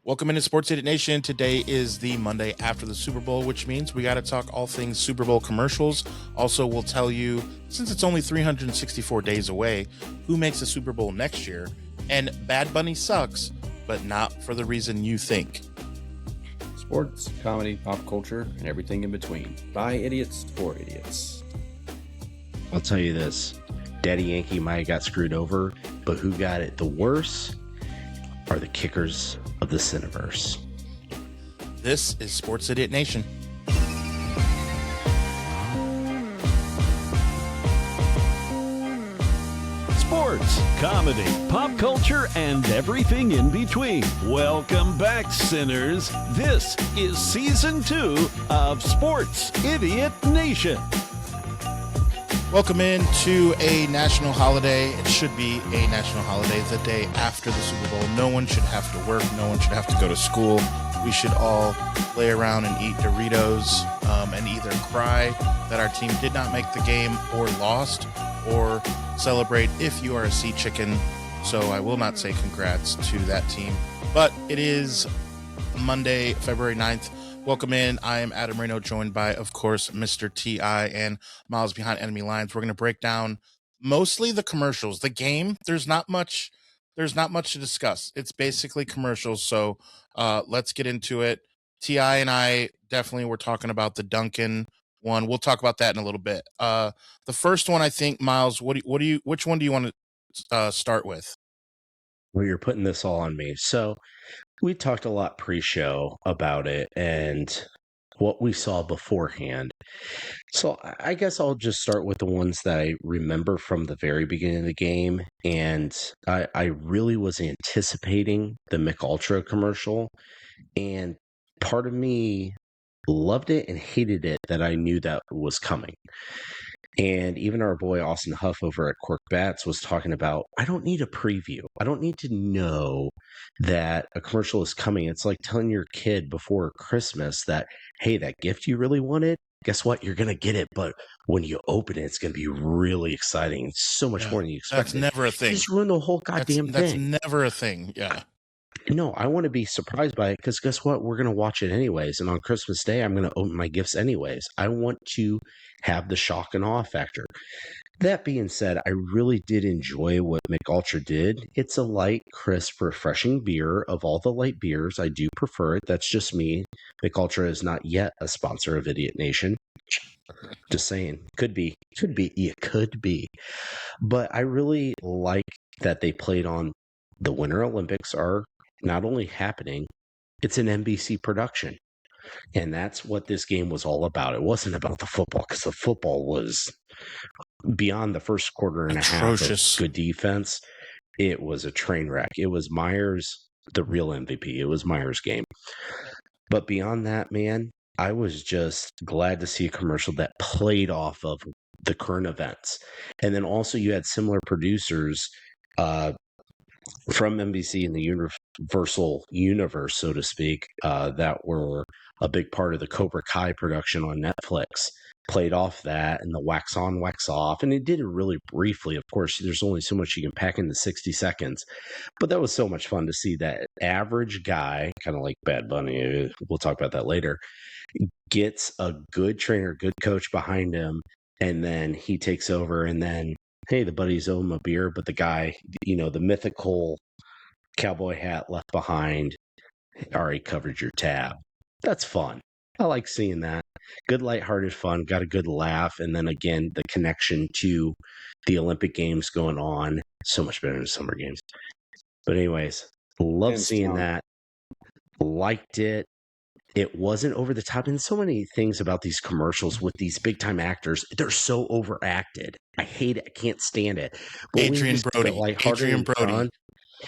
Welcome into Sports Idiot Nation. Today is the Monday after the Super Bowl, which means we got to talk all things Super Bowl commercials. Also, we'll tell you, since it's only 364 days away, who makes the Super Bowl next year. And Bad Bunny sucks, but not for the reason you think. Sports, comedy, pop culture, and everything in between. By idiots for idiots. I'll tell you this. Daddy Yankee might have got screwed over, but who got it the worst are the kickers of the Cineverse. This is Sports Idiot Nation. Sports, comedy, pop culture, and everything in between. Welcome back, sinners. This is Season 2 of Sports Idiot Nation. Welcome into a national holiday. It should be a national holiday the day after the Super Bowl. No one should have to work. No one should have to go to school. We should all lay around and eat Doritos and either cry that our team did not make the game or lost, or celebrate if you are a sea chicken. So I will not say congrats to that team. But it is Monday, February 9th. Welcome in. I am Adam Reno, joined by, of course, Mr. T.I. and Miles behind enemy lines. We're going to break down mostly the commercials. The game, there's not much to discuss. It's basically commercials. So let's get into it. T.I. and I definitely were talking about the Duncan one. We'll talk about that in a little bit. The first one, I think, Miles, which one do you want to start with? Well, you're putting this all on me. So we talked a lot pre-show about it and what we saw beforehand. So I guess I'll just start with the ones that I remember from the very beginning of the game. And I really was anticipating the McUltra commercial. And part of me loved it and hated it that I knew that was coming. And even our boy Austin Huff over at Cork Bats was talking about, I don't need a preview. I don't need to know that a commercial is coming. It's like telling your kid before Christmas that, hey, that gift you really wanted, guess what? You're going to get it. But when you open it, it's going to be really exciting. It's so much more than you expect. That's never a thing. You just ruin the whole goddamn thing. That's never a thing. Yeah. No, I want to be surprised by it because guess what? We're going to watch it anyways. And on Christmas Day, I'm going to open my gifts anyways. I want to have the shock and awe factor. That being said, I really did enjoy what McUltra did. It's a light, crisp, refreshing beer. Of all the light beers, I do prefer it. That's just me. McUltra is not yet a sponsor of Idiot Nation. Just saying. Could be. It could be. But I really like that they played on the Winter Olympics are not only happening, it's an NBC production. And that's what this game was all about. It wasn't about the football, because the football was beyond the first quarter and atrocious. A half of good defense. It was a train wreck. It was Myers, the real MVP. It was Myers' game. But beyond that, man, I was just glad to see a commercial that played off of the current events. And then also you had similar producers from NBC in the Universal universe, so to speak, that were a big part of the Cobra Kai production on Netflix, played off that and the wax on, wax off. And it did it really briefly. Of course, there's only so much you can pack into 60 seconds. But that was so much fun to see that average guy, kind of like Bad Bunny, we'll talk about that later, gets a good trainer, good coach behind him, and then he takes over, and then hey, the buddies owe him a beer, but the guy, the mythical cowboy hat left behind, already covered your tab. That's fun. I like seeing that. Good lighthearted fun, got a good laugh, and then again, the connection to the Olympic Games going on. So much better than Summer Games. But anyways, love seeing that. Liked it. It wasn't over the top. And so many things about these commercials with these big time actors, they're so overacted. I hate it. I can't stand it. But Adrian Brody. Fun,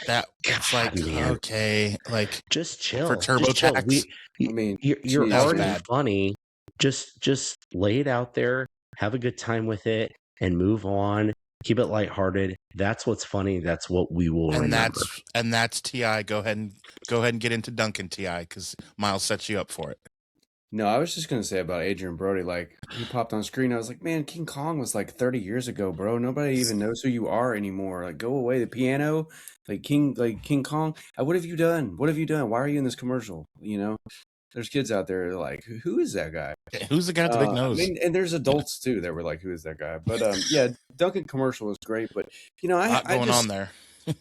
that it's like, man. Okay, like just chill for TurboTax. You're already funny. Just lay it out there, have a good time with it, and move on. Keep it lighthearted. That's what's funny. That's what we will remember. That's T.I. Go ahead and get into Duncan, T.I., because Miles sets you up for it. No, I was just gonna say about Adrian Brody. Like he popped on screen, I was like, man, King Kong was like 30 years ago, bro. Nobody even knows who you are anymore. Like, go away. The piano, like King Kong. What have you done? What have you done? Why are you in this commercial? You know, there's kids out there that are like, who is that guy? Who's the guy with the big I nose? mean, and there's adults too that were like, who is that guy? But yeah, Duncan commercial was great. But you know, A lot I going just on there.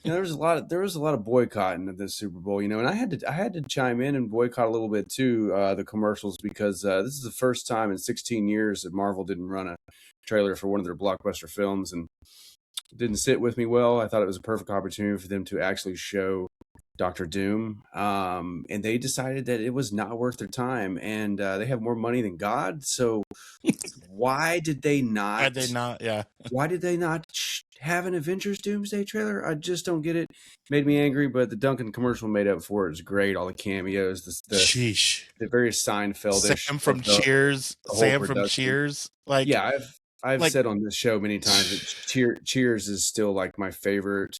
there was a lot of boycotting of this Super Bowl, you know, and I had to chime in and boycott a little bit too, the commercials, because this is the first time in 16 years that Marvel didn't run a trailer for one of their blockbuster films, and it didn't sit with me well. I thought it was a perfect opportunity for them to actually show Doctor Doom, and they decided that it was not worth their time, and they have more money than God, so why did they not? Why'd they not? Yeah. Why did they not have an Avengers Doomsday trailer? I just don't get it. Made me angry, but the Duncan commercial made up for it. It's great. All the cameos, Sheesh. the very Seinfeldish. Sam from the Cheers. whole Sam from production. Cheers. Like, Yeah, I've like- said on this show many times that Cheers is still like my favorite.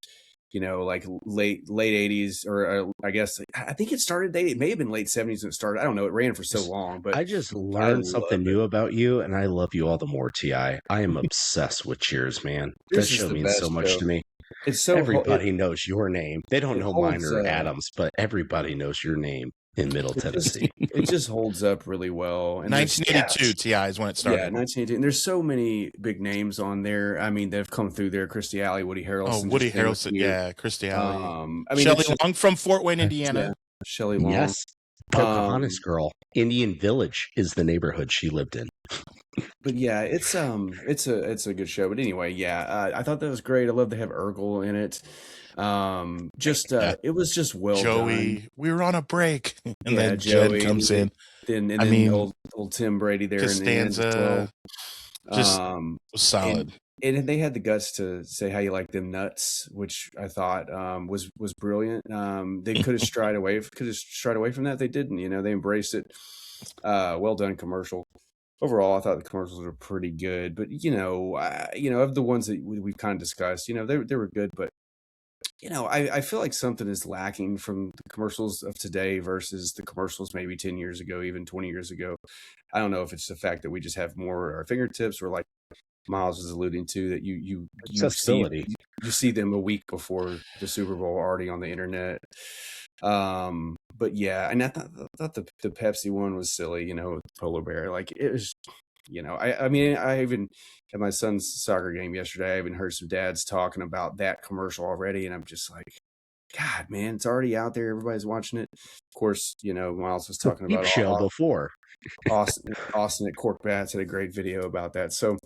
You know, like late 80s, or I guess I think it started. It may have been late 70s when it started. I don't know. It ran for so long, but I just learned something new about you, and I love you all the more, Ti. I am obsessed with Cheers, man. This That is show the means best so much show. to me. It's so Everybody knows your name. They don't it know mine holds, or Adam's, but everybody knows your name in Middle Tennessee. It just holds up really well. And 1982 Ti is when it started. Yeah, 1980. And there's so many big names on there. I mean, they've come through there. Christy Alley, Woody Harrelson. Oh, Woody Harrelson. Yeah, Christy Alley. I mean, Shelley Long from Fort Wayne, Indiana. Yeah, Shelley Long. Yes. Pocahontas girl. Indian Village is the neighborhood she lived in. But yeah, it's a good show. But anyway, yeah, I thought that was great. I love to have Urkel in it. It was just well Joey, done. we were on a break, and Yeah, then Joey Jed comes in. Then I mean, old Tim Brady there in the end as Costanza, well. just was solid. And they had the guts to say how you like them nuts, which I thought was brilliant. They could have strayed away from that. They didn't. You know, they embraced it. Well done commercial. Overall, I thought the commercials were pretty good. But you know, of the ones that we've kind of discussed, you know, they were good. But you know, I feel like something is lacking from the commercials of today versus the commercials maybe 10 years ago, even 20 years ago. I don't know if it's the fact that we just have more at our fingertips, or like Miles was alluding to, that you see them a week before the Super Bowl already on the internet. But yeah, and I thought the Pepsi one was silly, you know, with Polar Bear. Like, it was, you know, I mean, I even at my son's soccer game yesterday, I even heard some dads talking about that commercial already, and I'm just like, God, man, it's already out there. Everybody's watching it. Of course, you know, Miles was talking about show before. Austin at Cork Bats had a great video about that. So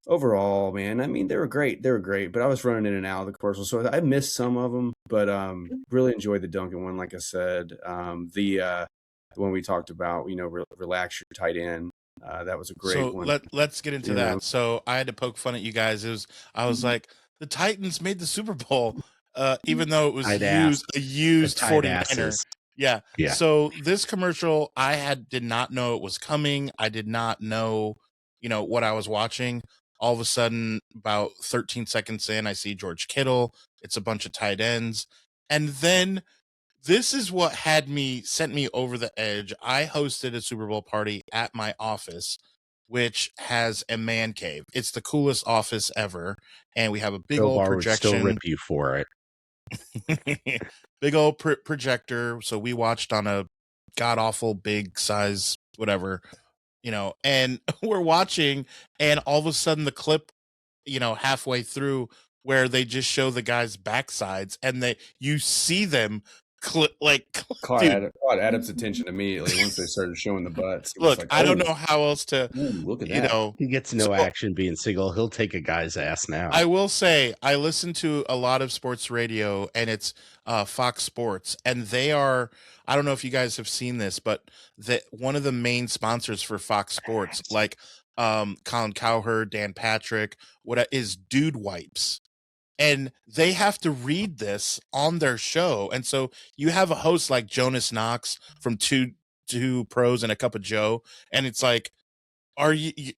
overall, man, I mean, they were great. But I was running in and out of the commercials, so I missed some of them. But really enjoyed the Duncan one, like I said. The one we talked about, you know, relax your tight end. That was a great one. Let's get into that. So I had to poke fun at you guys. I was like, the Titans made the Super Bowl, even though it was a used 49er. Yeah. So this commercial, did not know it was coming. I did not know, you know, what I was watching. All of a sudden, about 13 seconds in, I see George Kittle. It's a bunch of tight ends. And then this is what sent me over the edge. I hosted a Super Bowl party at my office, which has a man cave. It's the coolest office ever. And we have a big old projection. Would still rip you for it. Big old projector. So we watched on a god awful big size, whatever, you know, and we're watching, and all of a sudden the clip, you know, halfway through, where they just show the guys' backsides, and you see them caught Adam's attention immediately once they started showing the butts. Look, like, I don't know how else to look at that. You know, he gets no action being single. He'll take a guy's ass now. I will say, I listen to a lot of sports radio, and it's Fox Sports, and they are, I don't know if you guys have seen this, but one of the main sponsors for Fox Sports, like Colin Cowherd, Dan Patrick, what is Dude Wipes. And they have to read this on their show. And so you have a host like Jonas Knox from Two Pros and a Cup of Joe. And it's like,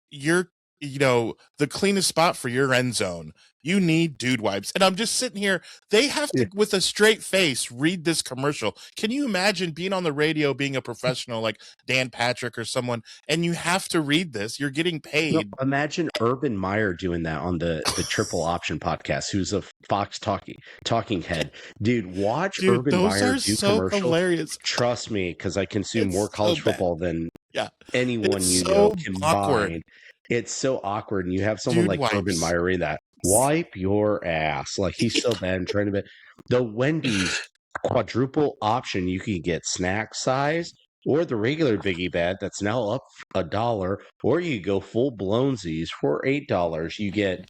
you're, you know, the cleanest spot for your end zone. You need dude wipes. And I'm just sitting here. They have to, with a straight face, read this commercial. Can you imagine being on the radio, being a professional like Dan Patrick or someone, and you have to read this? You're getting paid. No, imagine Urban Meyer doing that on the Triple Option podcast, who's a Fox talking head. Dude, watch Urban Meyer do commercials. Hilarious. Trust me, because I consume more college football than anyone it's you so know combined. awkward. It's so awkward, and you have someone Dude like Urban Meyer read that. Wipe your ass. Like, he's so bad and trying to be. The Wendy's quadruple option, you can get snack size or the regular Biggie Bag that's now up $1, or you go full blownsies for $8. You get,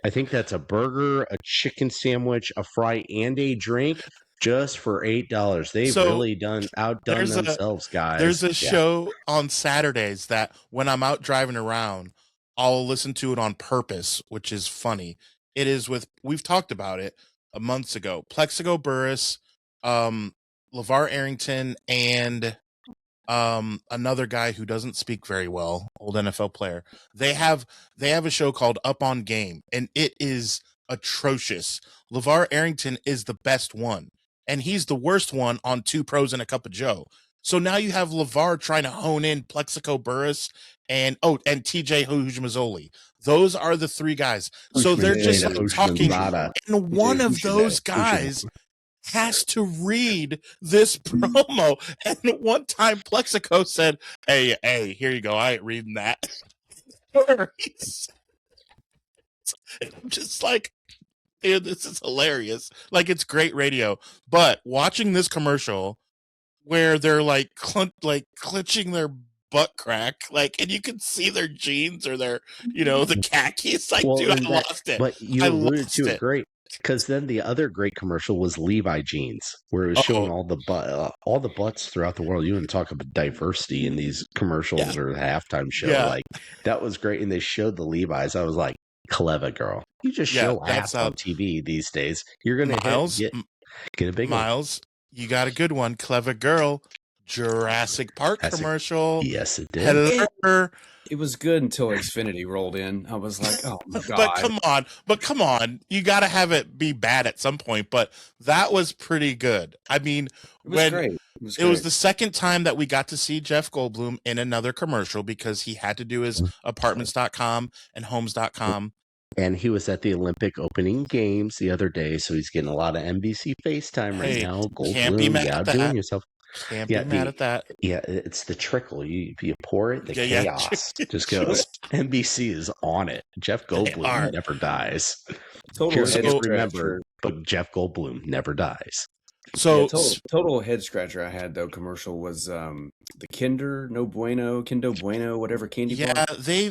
I think that's a burger, a chicken sandwich, a fry, and a drink just for $8. They've really outdone themselves, guys. There's a show on Saturdays that when I'm out driving around, I'll listen to it on purpose, which is funny. It is we've talked about it months ago. Plexico Burress, LeVar Arrington, and another guy who doesn't speak very well, old NFL player. They have a show called Up on Game, and it is atrocious. LeVar Arrington is the best one, and he's the worst one on Two Pros and a Cup of Joe. So now you have LeVar trying to hone in Plexico Burress and TJ Hujimazoli. Those are the three guys. So they're just talking, and one of those guys has to read this promo. And one time Plexico said, hey, here you go. I ain't reading that. I'm just like, dude, this is hilarious. Like, it's great radio. But watching this commercial where they're like clenching their butt crack, like, and you can see their jeans or their, the khakis. Like, dude, I lost it. But you alluded to it great. Because then the other great commercial was Levi jeans, where it was showing all the butts throughout the world. You want to talk about diversity in these commercials or the halftime show? Like, that was great. And they showed the Levi's. I was like, clever girl. You just show ass on TV these days. You're gonna get a big Miles. You got a good one, clever girl. Jurassic Park commercial. Yes, it did. It was good until Xfinity rolled in. I was like, oh my God. But come on. You got to have it be bad at some point. But that was pretty good. I mean, it was the second time that we got to see Jeff Goldblum in another commercial because he had to do his apartments.com and homes.com. And he was at the Olympic opening games the other day, so he's getting a lot of NBC FaceTime right now. Goldblum, can't be mad at that. Yourself. Can't be mad at that. Yeah, it's the trickle. You pour it, the chaos just goes. NBC is on it. Jeff Goldblum never dies. Remember, but Jeff Goldblum never dies. So total head scratcher I had though commercial was the Kinder Bueno, whatever candy bar. Yeah,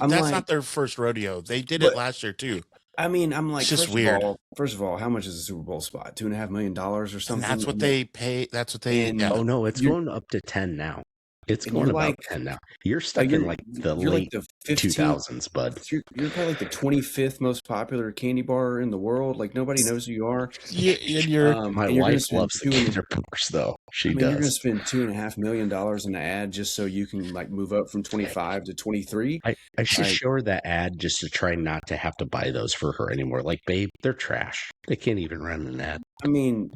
that's not their first rodeo. They did it last year too. I mean, I'm like, it's just weird. First of all, how much is a Super Bowl spot? $2.5 million or something. And that's what they pay. That's what they. Oh no, it's going up to 10 now. It's going about 10 now. You're stuck in like the late 2000s, bud. You're probably like the 25th most popular candy bar in the world. Like, nobody knows who you are. Yeah, and my wife loves the Kinder bars, though. She does. You're going to spend $2.5 million in an ad just so you can like move up from 25 to 23. I should show her that ad just to try not to have to buy those for her anymore. Like, babe, they're trash. They can't even run an ad. I mean,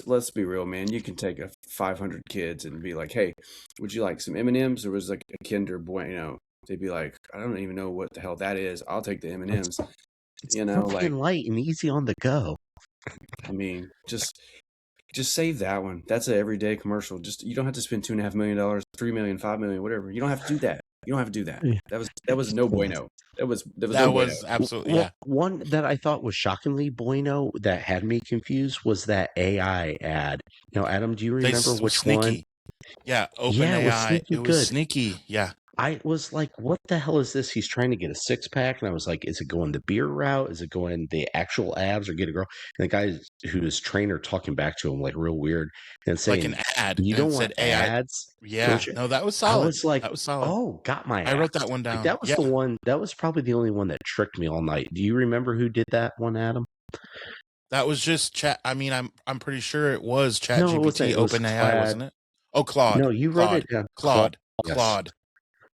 let's be real, man. You can take 500 kids and be like, hey, would you like some M&Ms or was like a Kinder Bueno? They'd be like, I don't even know what the hell that is. I'll take the M&Ms. It's like light and easy on the go. I mean, just save that one. That's an everyday commercial. You don't have to spend $2.5 million, $3 million, $5 million, whatever. You don't have to do that. You don't have to do that. That was no bueno. That was absolutely One that I thought was shockingly bueno that had me confused was that AI ad. Now, Adam, do you remember which one? Yeah, OpenAI. It was sneaky. Yeah. I was like, what the hell is this? He's trying to get a six-pack. And I was like, is it going the beer route? Is it going the actual abs or get a girl? And the guy whose trainer talking back to him, like real weird and saying, like an ad. You don't want ads? Yeah. No, that was solid. I was like, that was solid. Oh, got my ass. I wrote that one down. Like, that was the one. That was probably the only one that tricked me all night. Do you remember who did that one, Adam? That was just chat. I mean, I'm pretty sure it was ChatGPT, OpenAI, wasn't it? Oh, Claude. No, you wrote it down. Claude. Yes. Claude.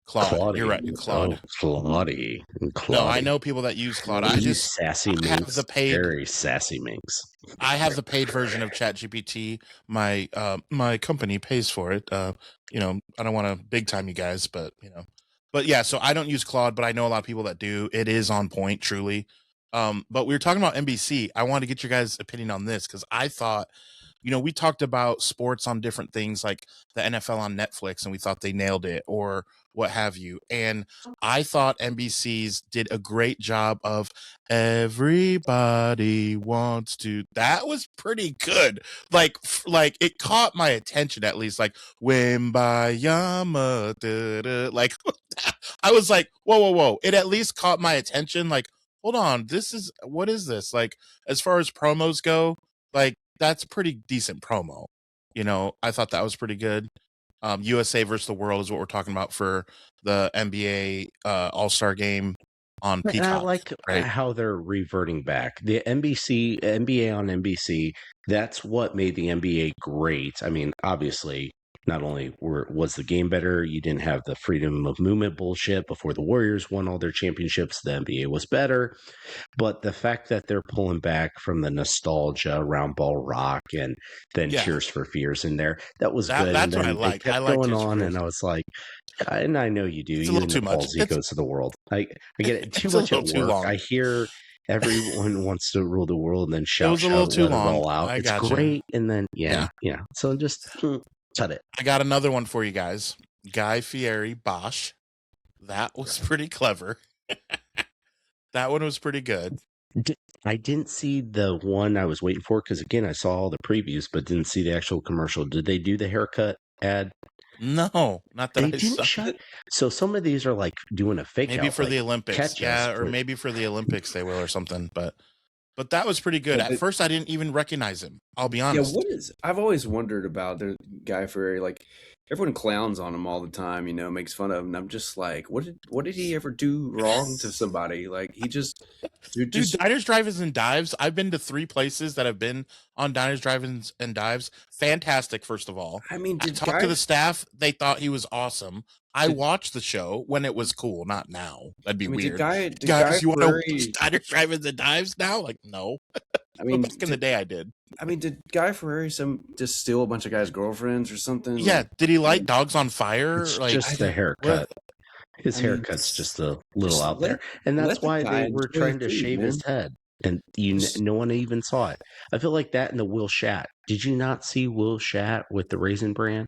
Claude. You're right, Claude. Claudie. No, I know people that use Claude. Sassy I have minx. the paid. Very sassy minx. I have the paid version of ChatGPT. My my company pays for it. You know, I don't want to big time you guys, but you know, but yeah. So I don't use Claude, but I know a lot of people that do. It is on point, truly. But we were talking about NBC. I wanted to get your guys' opinion on this because I thought, you know, we talked about sports on different things like the NFL on Netflix, and we thought they nailed it or what have you. And I thought NBC's did a great job of everybody wants to. That was pretty good. Like it caught my attention at least. Like Wimbayama, like I was like, whoa. It at least caught my attention. Like, hold on, what is this? Like, as far as promos go, like that's pretty decent promo. You know, I thought that was pretty good. USA versus the world is what we're talking about for the NBA All-Star game on Peacock. I like how they're reverting back. The NBA on NBC, that's what made the NBA great. I mean, obviously, not only was the game better, you didn't have the freedom of movement bullshit before the Warriors won all their championships. The NBA was better. But the fact that they're pulling back from the nostalgia around Ball Rock and then Tears for Fears in there, that was good. That's what I like. I like going on, and I was like, and I know you do. It's you a little too much. Goes to the world. I get it. Too it's much a at little too work. long. I hear everyone wants to rule the world and then shout. It was a little too long. It all out. It's great, and then yeah. So just cut it. I got another one for you guys. Guy Fieri, Bosch. That was pretty clever. That one was pretty good. I didn't see the one I was waiting for because, again, I saw all the previews, but didn't see the actual commercial. Did they do the haircut ad? No, not that they didn't. So some of these are like doing a fake. Maybe for the Olympics, or maybe for the Olympics they will or something. But that was pretty good. At first, I didn't even recognize him. I'll be honest. Yeah, I've always wondered about the Guy Fieri. Like everyone clowns on him all the time, you know, makes fun of him. And I'm just like, what did he ever do wrong to somebody? Like he just, dude, Diners, Drive-ins, and Dives. I've been to 3 places that have been on Diners, Drive-ins, and Dives. Fantastic, first of all. I mean, I talked to the staff. They thought he was awesome. I watched the show when it was cool, not now. That'd be weird. Guys, you want to watch Diners, Drive-ins, and Dives now? Like, no. I mean, back in the day, I did. I mean, did Guy Fieri just steal a bunch of guys' girlfriends or something? Yeah. Did he light dogs on fire? It's just the haircut. His haircut's just a little out there. And that's why they were trying to shave his head. And no one even saw it. I feel like that in the Will Shat. Did you not see Will Shat with the Raisin Bran?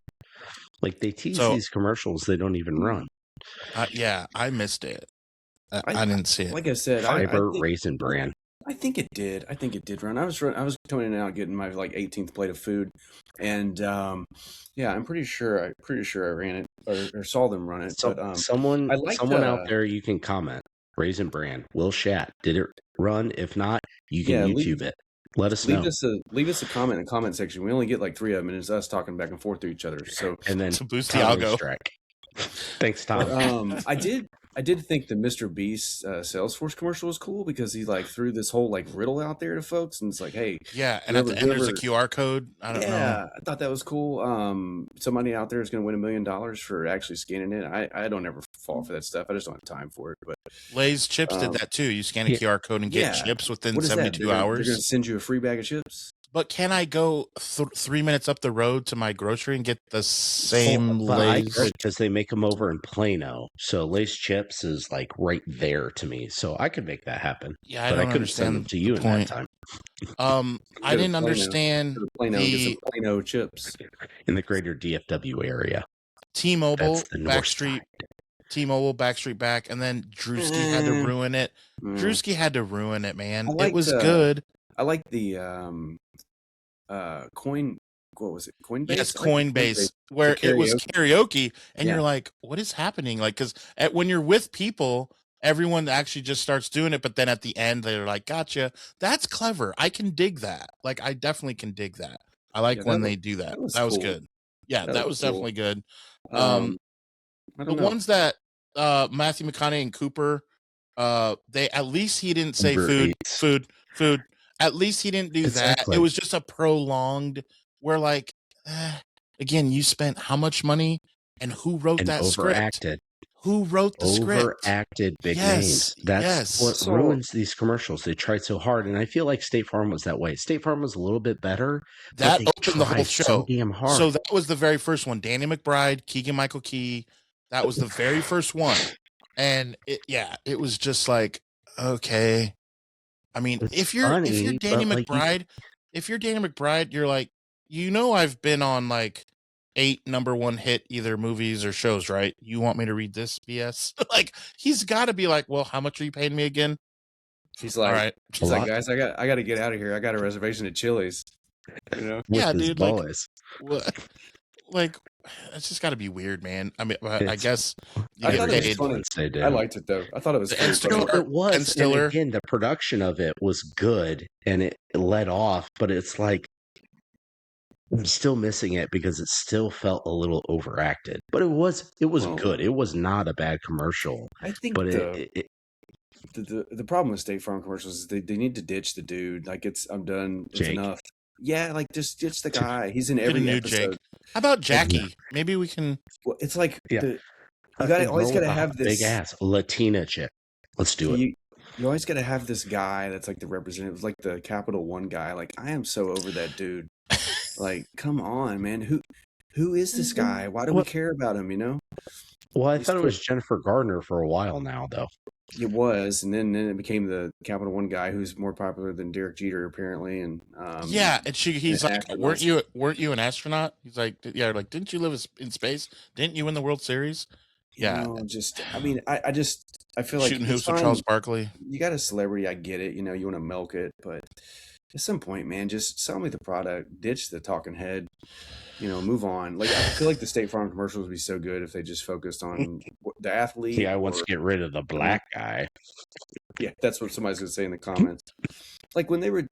Like they tease these commercials they don't even run. Yeah, I missed it. I didn't see it. Like I said, Fiber Raisin Bran. I think it did. I think it did run. I was coming in and out getting my like 18th plate of food, and yeah, I'm pretty sure I ran it or saw them run it. So, but someone out there, you can comment. Raisin Bran, Will Shat, did it run? If not, you can YouTube it. Let us know. Leave us a comment in the comment section. We only get like 3 of them, and it's us talking back and forth to each other. So and then to boost Tiago. Thanks, Tom. But, I did think the Mr. Beast Salesforce commercial was cool because he like threw this whole like riddle out there to folks, and it's like, hey, yeah, and at the end there's a QR code. I don't know. Yeah, I thought that was cool. Somebody out there is going to win $1 million for actually scanning it. I don't ever fall for that stuff. I just don't have time for it. But Lay's Chips did that too. You scan a QR code and get chips within 72 hours. They're going to send you a free bag of chips. But can I go 3 minutes up the road to my grocery and get the same Lay's? Because they make them over in Plano. So Lay's Chips is like right there to me. So I could make that happen. Yeah, but I couldn't send them to you in that time. I didn't understand the Plano chips in the greater DFW area. T-Mobile, Backstreet. T-Mobile, Backstreet Back, and then Drewski had to ruin it. Drewski had to ruin it, man. It was good. I like the coin. What was it? Coinbase. Yes, Coinbase, where it was karaoke, and you're like, "What is happening?" Like, because when you're with people, everyone actually just starts doing it, but then at the end, they're like, "Gotcha." That's clever. I can dig that. Like, I definitely can dig that. I like when they do that. That was good. Yeah, that was definitely good. The ones that Matthew McConaughey and Cooper, they at least he didn't say food. At least he didn't do that. It was just a prolonged. Where like, again, you spent how much money and who wrote that script? Who wrote the script? Overacted big Yes, names. That's yes. what So ruins these commercials. They tried so hard, and I feel like State Farm was that way. State Farm was a little bit better, but That they opened the whole tried so show. damn hard. So that was the very first one. Danny McBride, Keegan-Michael Key. That was the very first one. And it was just like, okay. I mean, It's if you're funny, Danny but like McBride, you're like, I've been on like 8 number 1 hit either movies or shows, right? You want me to read this BS? Like, he's got to be like, well, how much are you paying me again? he's All like, right. he's like, guys, I got to get out of here. I got a reservation at Chili's. You know, with Yeah, his dude, like, boys. what? Like, it's just got to be weird, man. I mean, I It's- guess you I get thought it was paid. funny. They did. I liked it though. I thought it was The very instant- funny. No, It was, Ben Stiller. and again, the production of it was good, and it led off, but it's like I'm still missing it because it still felt a little overacted. But it was Well, good. It was not a bad commercial, I think but the problem with State Farm commercials is they need to ditch the dude. Like I'm done. It's Jake. enough. Yeah, like just ditch the guy. He's in Get a every new episode. Jake. How about Jackie? Maybe we can. Well, it's like Yeah. you fucking always girl got to with a have this big ass Latina chick. Let's do it. You always got to have this guy that's like the representative, like the Capital One guy. Like I am so over that dude. Like, come on, man. Who is this guy? Why do we care about him? You know, Well, I He's thought it cool. was Jennifer Gardner for a while now, though. it was, and then it became the Capital One guy, who's more popular than Derek Jeter apparently. And Yeah, and he's and like, afterwards- weren't you an astronaut? He's like, yeah, like, didn't you live in space? Didn't you win the World Series? Yeah, I mean, I feel like shooting it's hoops with fine. Charles Barkley. You got a celebrity, I get it. You know, you want to milk it, but at some point, man, just sell me the product, ditch the talking head, you know, move on. Like I feel like the State Farm commercials would be so good if they just focused on the athlete. See, I want or- to get rid of the black guy. Yeah, that's what somebody's gonna say in the comments. Like when they were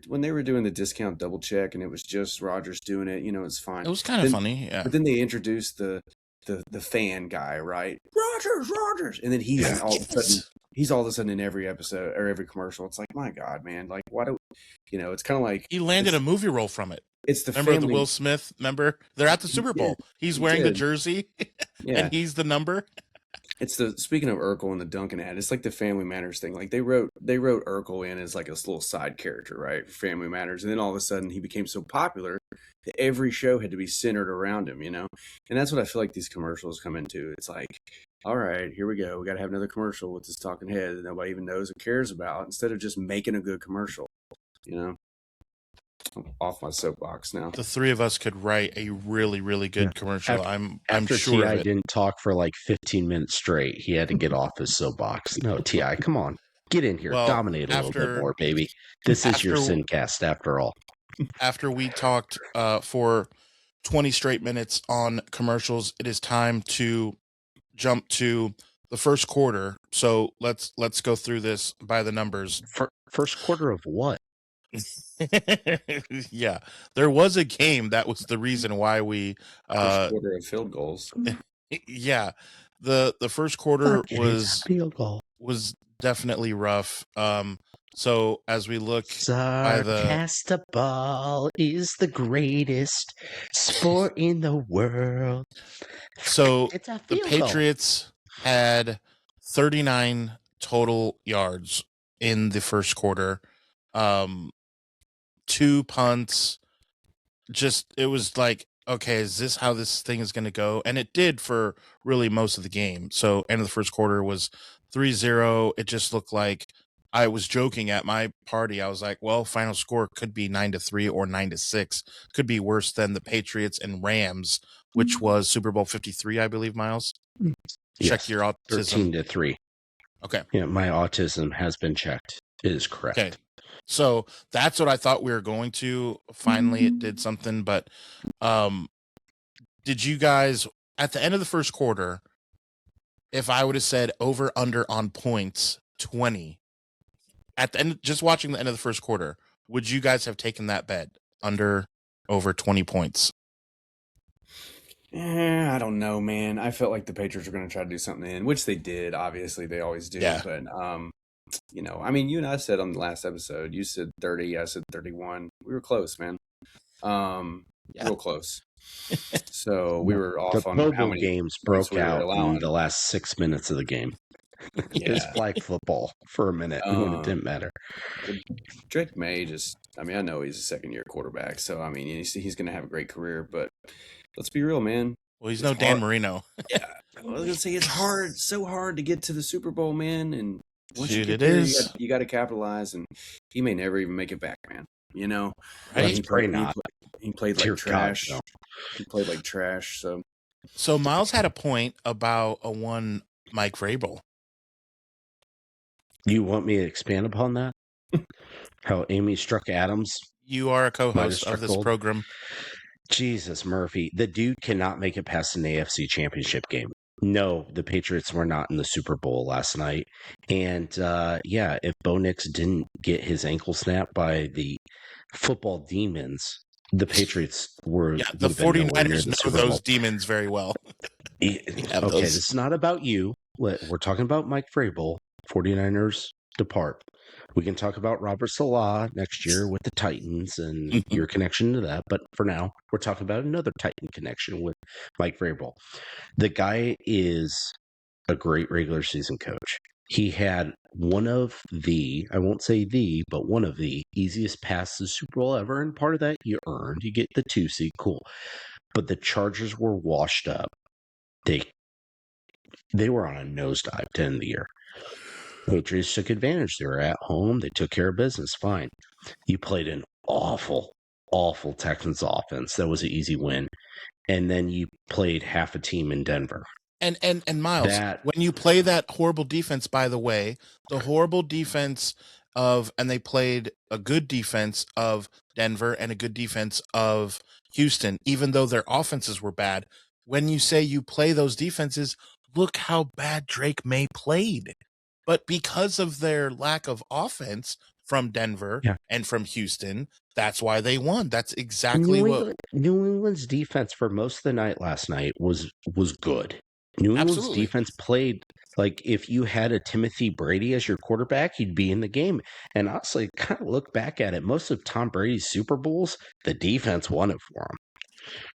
doing the discount double check and it was just Rogers doing it, you know, it's fine. It was kind of funny. Yeah, But then they introduced the fan guy, right? Rogers, and then he's all of a sudden in every episode or every commercial. It's like, my God, man, like why do you know? It's kind of like he landed a movie role from it. it's the Remember family. the Will Smith? Remember they're at the Super Bowl. He's he wearing the did. jersey, Yeah, and he's the number. it's the speaking of Urkel and the Duncan ad. It's like the Family Matters thing. Like they wrote Urkel in as like a little side character, right? For Family Matters, and then all of a sudden he became so popular that every show had to be centered around him, you know. And that's what I feel like these commercials come into. It's like, all right, here we go. We got to have another commercial with this talking head that nobody even knows or cares about. Instead of just making a good commercial, you know. I'm off my soapbox now. The three of us could write a really, really good commercial. I'm After sure T.I. of it. didn't talk for like 15 minutes straight, he had to get off his soapbox. No, T.I., come on. Get in here. Well, Dominate a little bit after- more, baby. This is your after- Sincast after all. After we talked for 20 straight minutes on commercials, it is time to jump to the first quarter. So let's go through this by the numbers. First quarter of what? Yeah, there was a game that was the reason why we First quarter of field goals. yeah, the first quarter Fuck, it is a field goal. was definitely rough. So as we look by the Sarcastaball is the greatest sport in the world. so It's a the field goal. Patriots had 39 total yards in the first quarter. 2 punts. Just it was like, okay, is this how this thing is going to go? And it did for really most of the game. So end of the first quarter was 3-0. It just looked like I was joking at my party. I was like, well, final score could be 9-3 or 9-6. Could be worse than the Patriots and Rams, which was Super Bowl 53, I believe, Miles. Check Yes, your autism. 13-3. Okay. Yeah, my autism has been checked. It is correct. Okay. So that's what I thought we were going to. Finally, it did something. But did you guys, at the end of the first quarter, if I would have said over under on points 20, at the end, just watching the end of the first quarter, would you guys have taken that bet under over 20 points? I don't know, man. I felt like the Patriots were going to try to do something in, which they did. Obviously, they always do. Yeah. But, you know, I mean, you and I said on the last episode, you said 30, I said 31. We were close, man. Yeah. Real close. So we were The off on Pro how Bowl many games points broke we were out in allowing. the last 6 minutes of the game. It was Yeah. flag football for a minute when it didn't matter. Drake May I know he's a second-year quarterback, so I mean he's going to have a great career, but let's be real, man. Well, he's It's no Dan hard. Marino. Yeah, I was gonna say it's so hard to get to the Super Bowl, man. And once you Dude, get it there, is. you got to capitalize. And he may never even make it back, man. You know, Right? Let's pray not. He played Dear like trash. God, no. He played like trash. So Miles had a point about a one Mike Vrabel. You want me to expand upon that? How Amy struck Adams? You are a Might have co-host struck of this gold. program. Jesus, Murphy. The dude cannot make it past an AFC championship game. No, the Patriots were not in the Super Bowl last night. And if Bo Nix didn't get his ankle snapped by the football demons, the Patriots were Yeah, the would have been nowhere near 49ers the know Super those Bowl. demons very well. Okay, this is not about you. We're talking about Mike Vrabel. 49ers depart. We can talk about Robert Salah next year with the Titans and your connection to that. But for now, we're talking about another Titan connection with Mike Vrabel. The guy is a great regular season coach. He had one of the, I won't say the, but one of the easiest paths to the Super Bowl ever. And part of that you earned. You get the 2 seed, cool. But the Chargers were washed up. They were on a nosedive to end the year. Patriots took advantage. They were at home. They took care of business. Fine. You played an awful Texans offense. That was an easy win. And then you played half a team in Denver. And Miles, when you play that horrible defense, by the way, the horrible defense and they played a good defense of Denver and a good defense of Houston, even though their offenses were bad. When you say you play those defenses, look how bad Drake May played. But because of their lack of offense from Denver and from Houston, that's why they won. That's exactly what New England's defense for most of the night last night was good. New England's defense played like if you had a Timothy Brady as your quarterback, he'd be in the game. And honestly, kind of look back at it, most of Tom Brady's Super Bowls, the defense won it for him.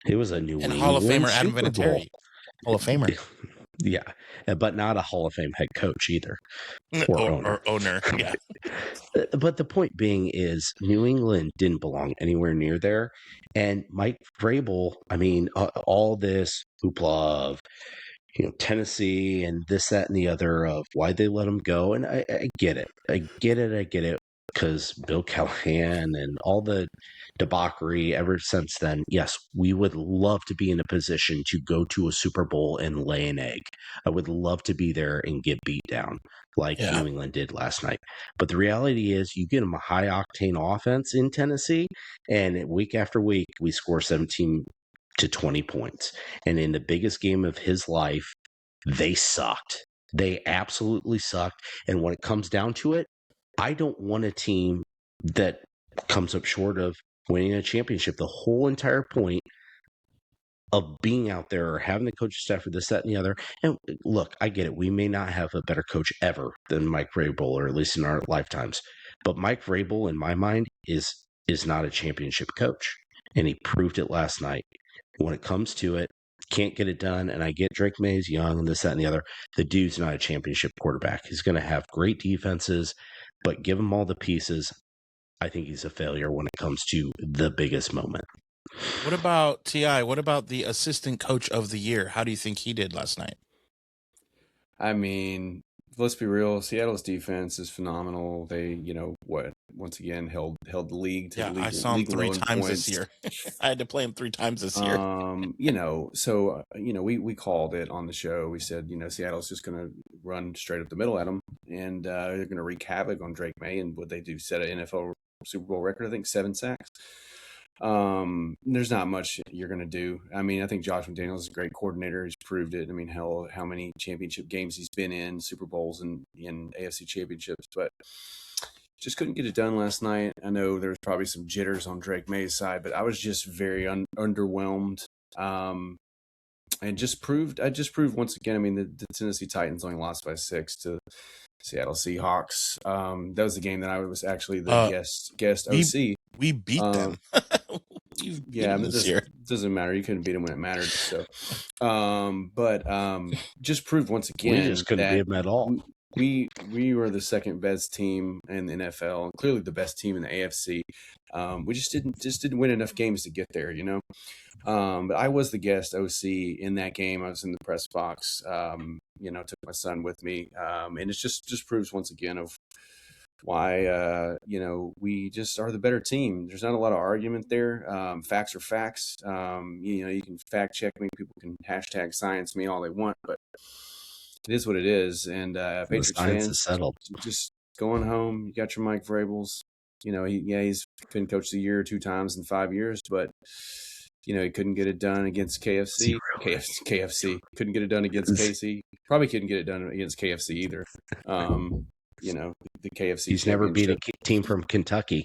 It was a New England Hall of Famer Adam Super Bowl. Vinatieri. Hall of Famer. Yeah, but not a Hall of Fame head coach either. Or owner. Yeah. But the point being is New England didn't belong anywhere near there. And Mike Vrabel, I mean, all this hoopla of, Tennessee and this, that, and the other of why they let him go. And I get it. I get it. Because Bill Callahan and all the debauchery ever since then, yes, we would love to be in a position to go to a Super Bowl and lay an egg. I would love to be there and get beat down like New England did last night. But the reality is you get them a high-octane offense in Tennessee, and week after week we score 17 to 20 points. And in the biggest game of his life, they sucked. They absolutely sucked. And when it comes down to it, I don't want a team that comes up short of winning a championship. The whole entire point of being out there or having the coaching staff for this, that, and the other. And look, I get it. We may not have a better coach ever than Mike Vrabel, or at least in our lifetimes. But Mike Vrabel, in my mind, is not a championship coach. And he proved it last night. When it comes to it, can't get it done. And I get Drake May's young and this, that, and the other. The dude's not a championship quarterback. He's going to have great defenses. But give him all the pieces, I think he's a failure when it comes to the biggest moment. What about T.I.? What about the assistant coach of the year? How do you think he did last night? I mean, let's be real. Seattle's defense is phenomenal. They, once again held the league to the league. I saw him 3 times points. this year. I had to play him 3 times this year. We called it on the show. We said, Seattle's just going to run straight up the middle at them, and they're going to wreak havoc on Drake May. And what they do, set an NFL Super Bowl record, I think 7 sacks. There's not much you're going to do. I mean, I think Josh McDaniels is a great coordinator. He's proved it. I mean, hell, how many championship games he's been in, Super Bowls and in AFC championships, but just couldn't get it done last night. I know there was probably some jitters on Drake May's side, but I was just very underwhelmed. And just proved once again, I mean, the Tennessee Titans only lost by 6 to Seattle Seahawks. That was the game that I was actually the guest OC. We beat them. You've beat Yeah, him but this this year. doesn't matter. You couldn't beat him when it mattered. So, but just proved once We again just couldn't beat that him at all. we were the second best team in the NFL, and clearly the best team in the AFC. We just didn't win enough games to get there, you know. But I was the guest OC in that game. I was in the press box. You know, took my son with me, and it just proves once again of why you know, we just are the better team. There's not a lot of argument there. Facts are facts. You know, you can fact check me. People can hashtag science me all they want, but it is what it is. And The Patriots science fans, is settled. just going home. You got your Mike Vrabels. You know, he's been coach of the year 2 times in 5 years, but you know, he couldn't get it done against KFC. KFC couldn't get it done against KC. Probably couldn't get it done against KFC either. You know, the KFC. He's never beat a championship. team from Kentucky.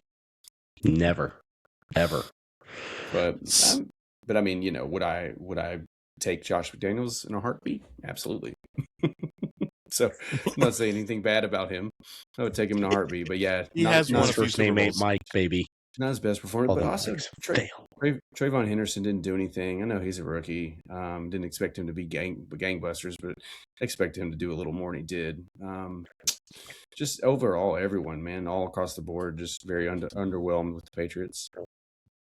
Never, ever. But I mean, you know, would I take Josh McDaniels in a heartbeat? Absolutely. So I'm not saying anything bad about him. I would take him in a heartbeat. But yeah, He has won His a few first name Super ain't Bowls. Mike, baby. not his best performance, All but the also Mikes fail. Trayvon Henderson didn't do anything. I know he's a rookie. Didn't expect him to be gangbusters, but expected him to do a little more than he did. Just overall, everyone, man, all across the board, just very underwhelmed with the Patriots.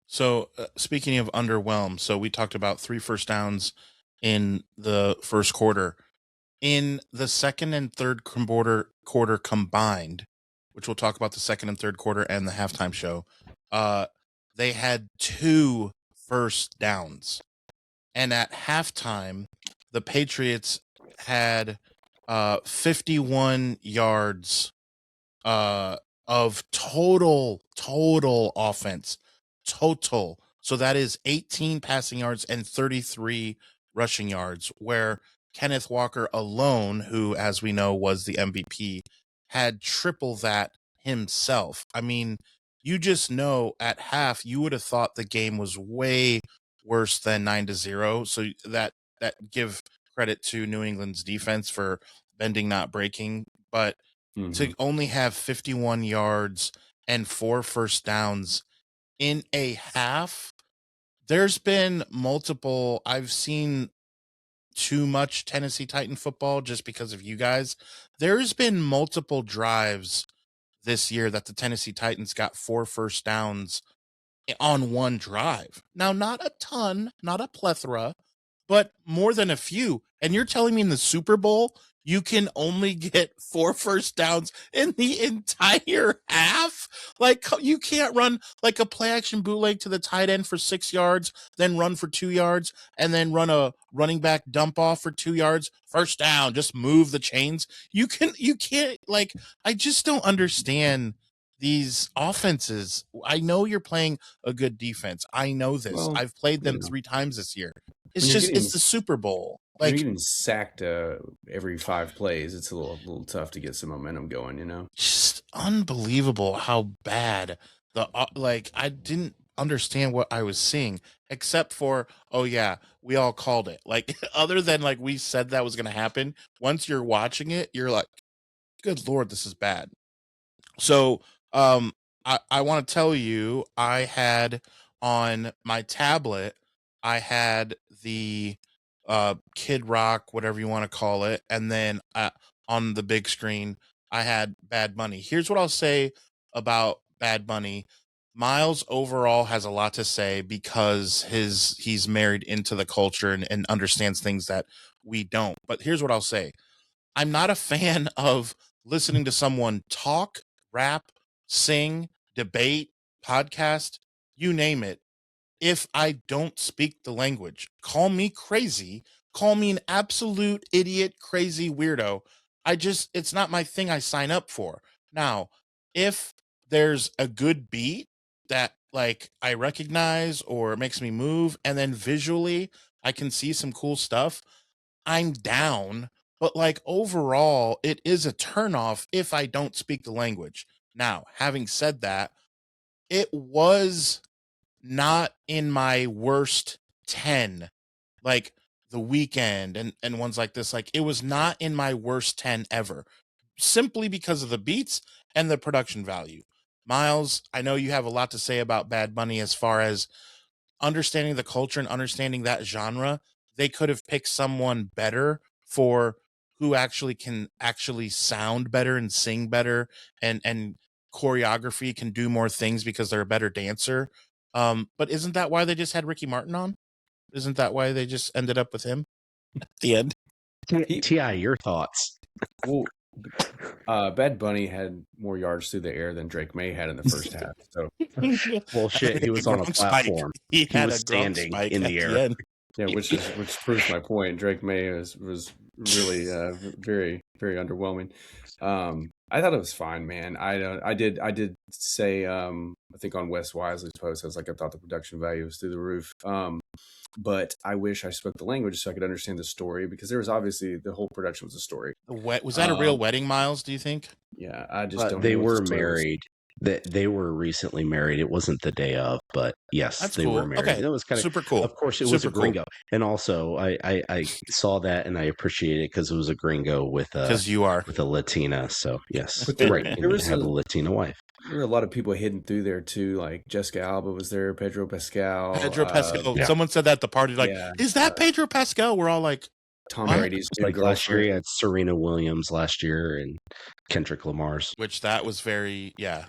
So speaking of underwhelmed, so we talked about 3 first downs in the first quarter. In the second and third quarter combined, which we'll talk about the second and third quarter and the halftime show, they had 2 first downs. And at halftime, the Patriots had 51 yards of total offense. Total. So that is 18 passing yards and 33 rushing yards, where Kenneth Walker alone, who, as we know, was the MVP, had triple that himself. I mean, you just know at half, you would have thought the game was way worse than 9-0. So that give credit to New England's defense for bending, not breaking. But to only have 51 yards and 4 first downs in a half, there's been multiple. I've seen too much Tennessee Titan football just because of you guys. There's been multiple drives this year that the Tennessee Titans got 4 first downs on one drive. Now, not a ton, not a plethora, but more than a few. And you're telling me in the Super Bowl, you can only get 4 first downs in the entire half? Like, you can't run like a play action bootleg to the tight end for 6 yards, then run for 2 yards, and then run a running back dump off for 2 yards. First down, just move the chains. You can't, like, I just don't understand these offenses. I know you're playing a good defense. I know this. Well, I've played them you know, 3 times this year. when you're getting- It's the Super Bowl. When Like, you're getting sacked every 5 plays, it's a little tough to get some momentum going, you know? just unbelievable how bad the like, I didn't understand what I was seeing, except for, oh yeah, we all called it. Like, other than like we said that was going to happen, once you're watching it, you're like, good Lord, this is bad. So I want to tell you, I had on my tablet, I had the Kid Rock, whatever you want to call it, and then on the big screen, I had Bad Bunny. Here's what I'll say about Bad Bunny. Miles overall has a lot to say because he's married into the culture and understands things that we don't. But here's what I'll say. I'm not a fan of listening to someone talk, rap, sing, debate, podcast, you name it, if I don't speak the language. Call me crazy, call me an absolute idiot, crazy weirdo. It's not my thing I sign up for. Now, if there's a good beat that like I recognize or it makes me move, and then visually I can see some cool stuff, I'm down. But like overall, it is a turnoff if I don't speak the language. Now, having said that, it was not in my worst 10, like The Weekend and ones like this. Like, it was not in my worst 10 ever, simply because of the beats and the production value. Miles, I know you have a lot to say about Bad Bunny as far as understanding the culture and understanding that genre, they could have picked someone better for who actually can actually sound better and sing better, and choreography can do more things because they're a better dancer. But isn't that why they just had Ricky Martin on? Isn't that why they just ended up with him at the end? Ti, your thoughts? Well, Bad Bunny had more yards through the air than Drake May had in the first half. So Bullshit. He was on a Gronk spike. platform. He had was a Gronk standing spike in at the air. end. yeah, which proves my point. Drake May was really very very underwhelming. I thought it was fine, man. I did say I think on Wes Wisely's post, I was like, I thought the production value was through the roof. But I wish I spoke the language so I could understand the story, because there was obviously the whole production was a story. Was that a real wedding, Miles? Do you think? Yeah, I just don't. They know what were the story was. married. They were recently married. It wasn't the day of, but yes, That's they cool. were married. Okay. It was kind of Super cool. Of course, it was a Super cool. gringo, and also I saw that and I appreciate it because it was a gringo with Because you are. a Latina. So yes, But there- right. there And was have a- a Latina wife. There were a lot of people hidden through there too, like Jessica Alba was there, Pedro Pascal. Pedro Pascal. yeah. Someone said that at the party, like, yeah, is that Pedro Pascal? We're all like, Tom What? Brady's new Like last year, girlfriend. you had Serena Williams last year and Kendrick Lamar's. which that was very, yeah,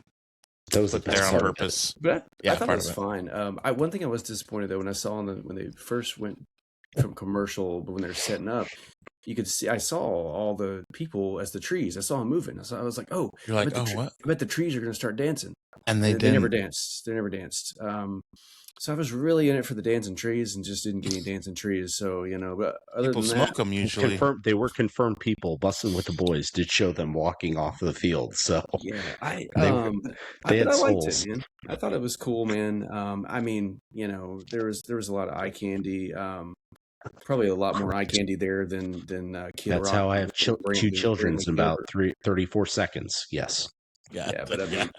That was the put there best on part of it. purpose. But Yeah, I thought it part was of it. fine. One thing I was disappointed though when I saw when they first went from commercial, but when they're setting up, you could see I saw all the people as the trees. I saw them moving. I was like, oh, You're like, I bet oh, the what? I bet the trees are going to start dancing. And they They never didn't. danced. They never danced. So I was really in it for the dancing trees and just didn't get any dancing trees. So but other People than smoke that, them usually. They were confirmed people. Busting with the Boys did show them walking off the field. So yeah, I They had liked souls. it, man. I thought it was cool, man. I mean, there was a lot of eye candy. Probably a lot more eye candy there than Kid That's Rock. how I have two Brantley- children Brantley in about Gilbert. 34 seconds. Yes. Yeah, but I mean,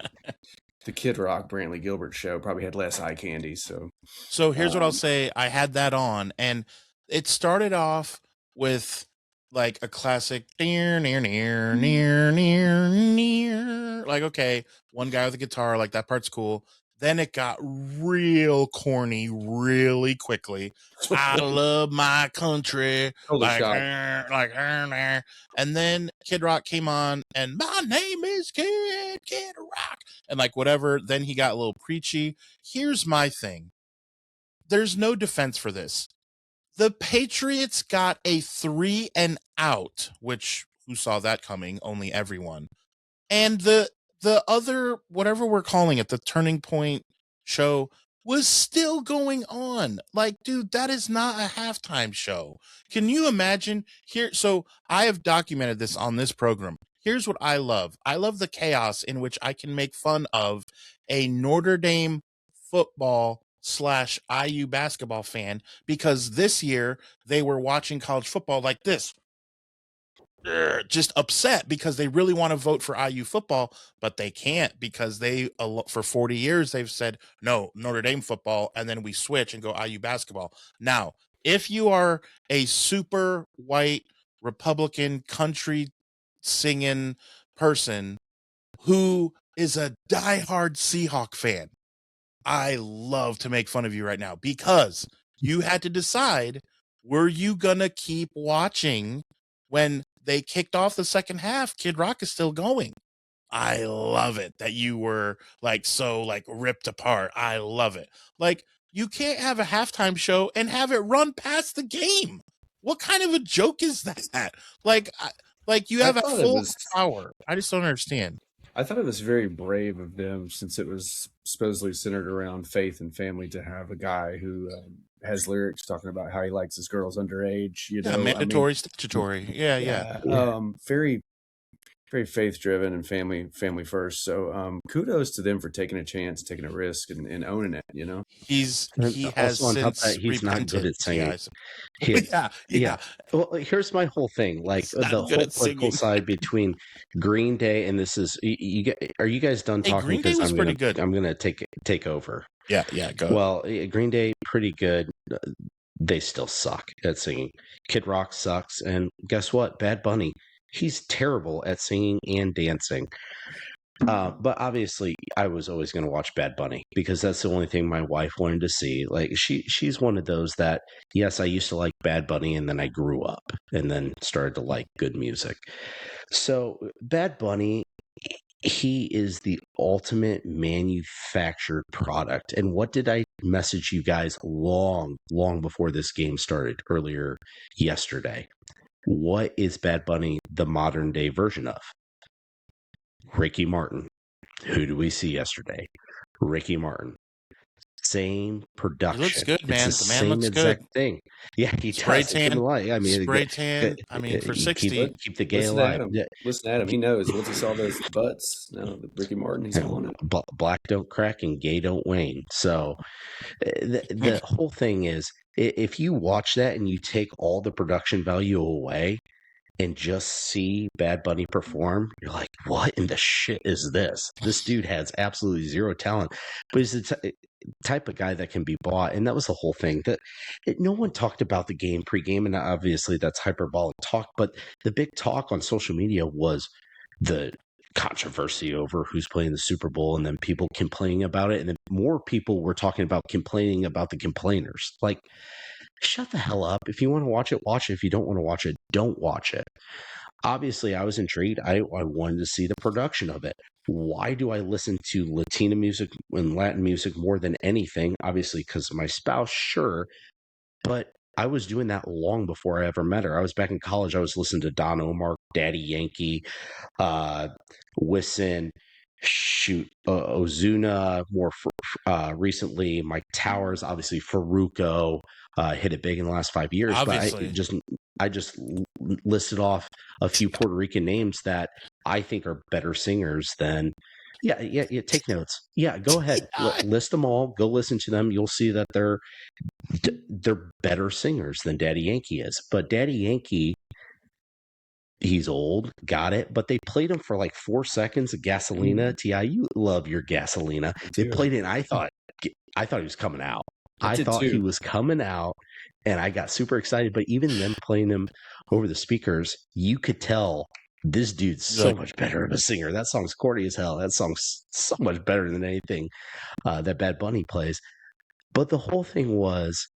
the Kid Rock Brantley Gilbert show probably had less eye candy. So So here's what I'll say. I had that on, and it started off with like a classic near, near, near, near, near, near. Like, okay, one guy with a guitar, like that part's cool. Then it got real corny really quickly. I love my country. Holy Like, shot. and then Kid Rock came on, and my name is Kid Rock, and like whatever. Then he got a little preachy. Here's my thing. There's no defense for this. The Patriots got a 3 and out, which who saw that coming? Only everyone. And the other, whatever we're calling it, the turning point show was still going on. Like, dude, that is not a halftime show. Can you imagine here? So I have documented this on this program. Here's what I love. I love the chaos in which I can make fun of a Notre Dame football / IU basketball fan, because this year they were watching college football like this. Just upset because they really want to vote for IU football, but they can't because they, for 40 years, they've said, no, Notre Dame football, and then we switch and go IU basketball. Now, if you are a super white Republican country singing person who is a diehard Seahawk fan, I love to make fun of you right now, because you had to decide, were you going to keep watching when they kicked off the second half? Kid Rock is still going. I love it that you were like so like ripped apart. I love it. Like, you can't have a halftime show and have it run past the game. What kind of a joke is that? Like you have a thought it full was- hour. I just don't understand. I thought it was very brave of them, since it was supposedly centered around faith and family, to have a guy who has lyrics talking about how he likes his girls underage. Yeah, mandatory, statutory. Yeah. Very, very faith driven and family first. So kudos to them for taking a chance, taking a risk, and owning it. He And has also on top of since that, he's not good repented. at singing. Guys. He- Yeah. Well, here's my whole thing. Like He's not the good whole at political singing. side between Green Day and this is are you guys done Hey, talking? Green Day Because was I'm pretty gonna good. I'm gonna take over. Yeah. Go. Well, Green Day pretty good. They still suck at singing. Kid Rock sucks, and guess what? Bad Bunny, he's terrible at singing and dancing. But obviously, I was always going to watch Bad Bunny because that's the only thing my wife wanted to see. Like she's one of those that, yes, I used to like Bad Bunny, and then I grew up and then started to like good music. So Bad Bunny, he is the ultimate manufactured product. And what did I message you guys long before this game started earlier yesterday? What is Bad Bunny the modern day version of? Ricky Martin. Who do we see yesterday? Ricky Martin. Same production. He looks good, man. It's the The man same looks exact good. thing. Yeah, he Spray does. tan. I mean, Spray tan. I mean, for 60. keep the gay Listen to alive. Adam. Listen to Adam. He knows. Once he saw those butts, now with Ricky Martin, he's on it. Black don't crack and gay don't wane. So the whole thing is, if you watch that and you take all the production value away and just see Bad Bunny perform, you're like, what in the shit is this? This dude has absolutely zero talent, but he's the type of guy that can be bought. And that was the whole thing. That no one talked about the game pregame, and obviously that's hyperbolic talk, but the big talk on social media was the controversy over who's playing the Super Bowl, and then people complaining about it, and then more people were talking about complaining about the complainers. Like, shut the hell up. If you want to watch it, watch it. If you don't want to watch it, don't watch it. Obviously, I was intrigued. I wanted to see the production of it. Why do I listen to Latina music and Latin music more than anything? Obviously, because of my spouse, sure. But I was doing that long before I ever met her. I was back in college. I was listening to Don Omar, Daddy Yankee, Wisin, Ozuna, more recently, Mike Towers, obviously Farruko, hit it big in the last 5 years. Obviously. But I just listed off a few Puerto Rican names that I think are better singers than. Yeah. Take notes. Yeah, go ahead. List them all. Go listen to them. You'll see that they're better singers than Daddy Yankee is. But Daddy Yankee, he's old, got it. But they played him for like 4 seconds of Gasolina. T.I., you love your Gasolina. They played it, and I thought he was coming out. I thought he was coming out, and I got super excited. But even them playing him over the speakers, you could tell this dude's so much better of a singer. That song's corny as hell. That song's so much better than anything that Bad Bunny plays. But the whole thing was,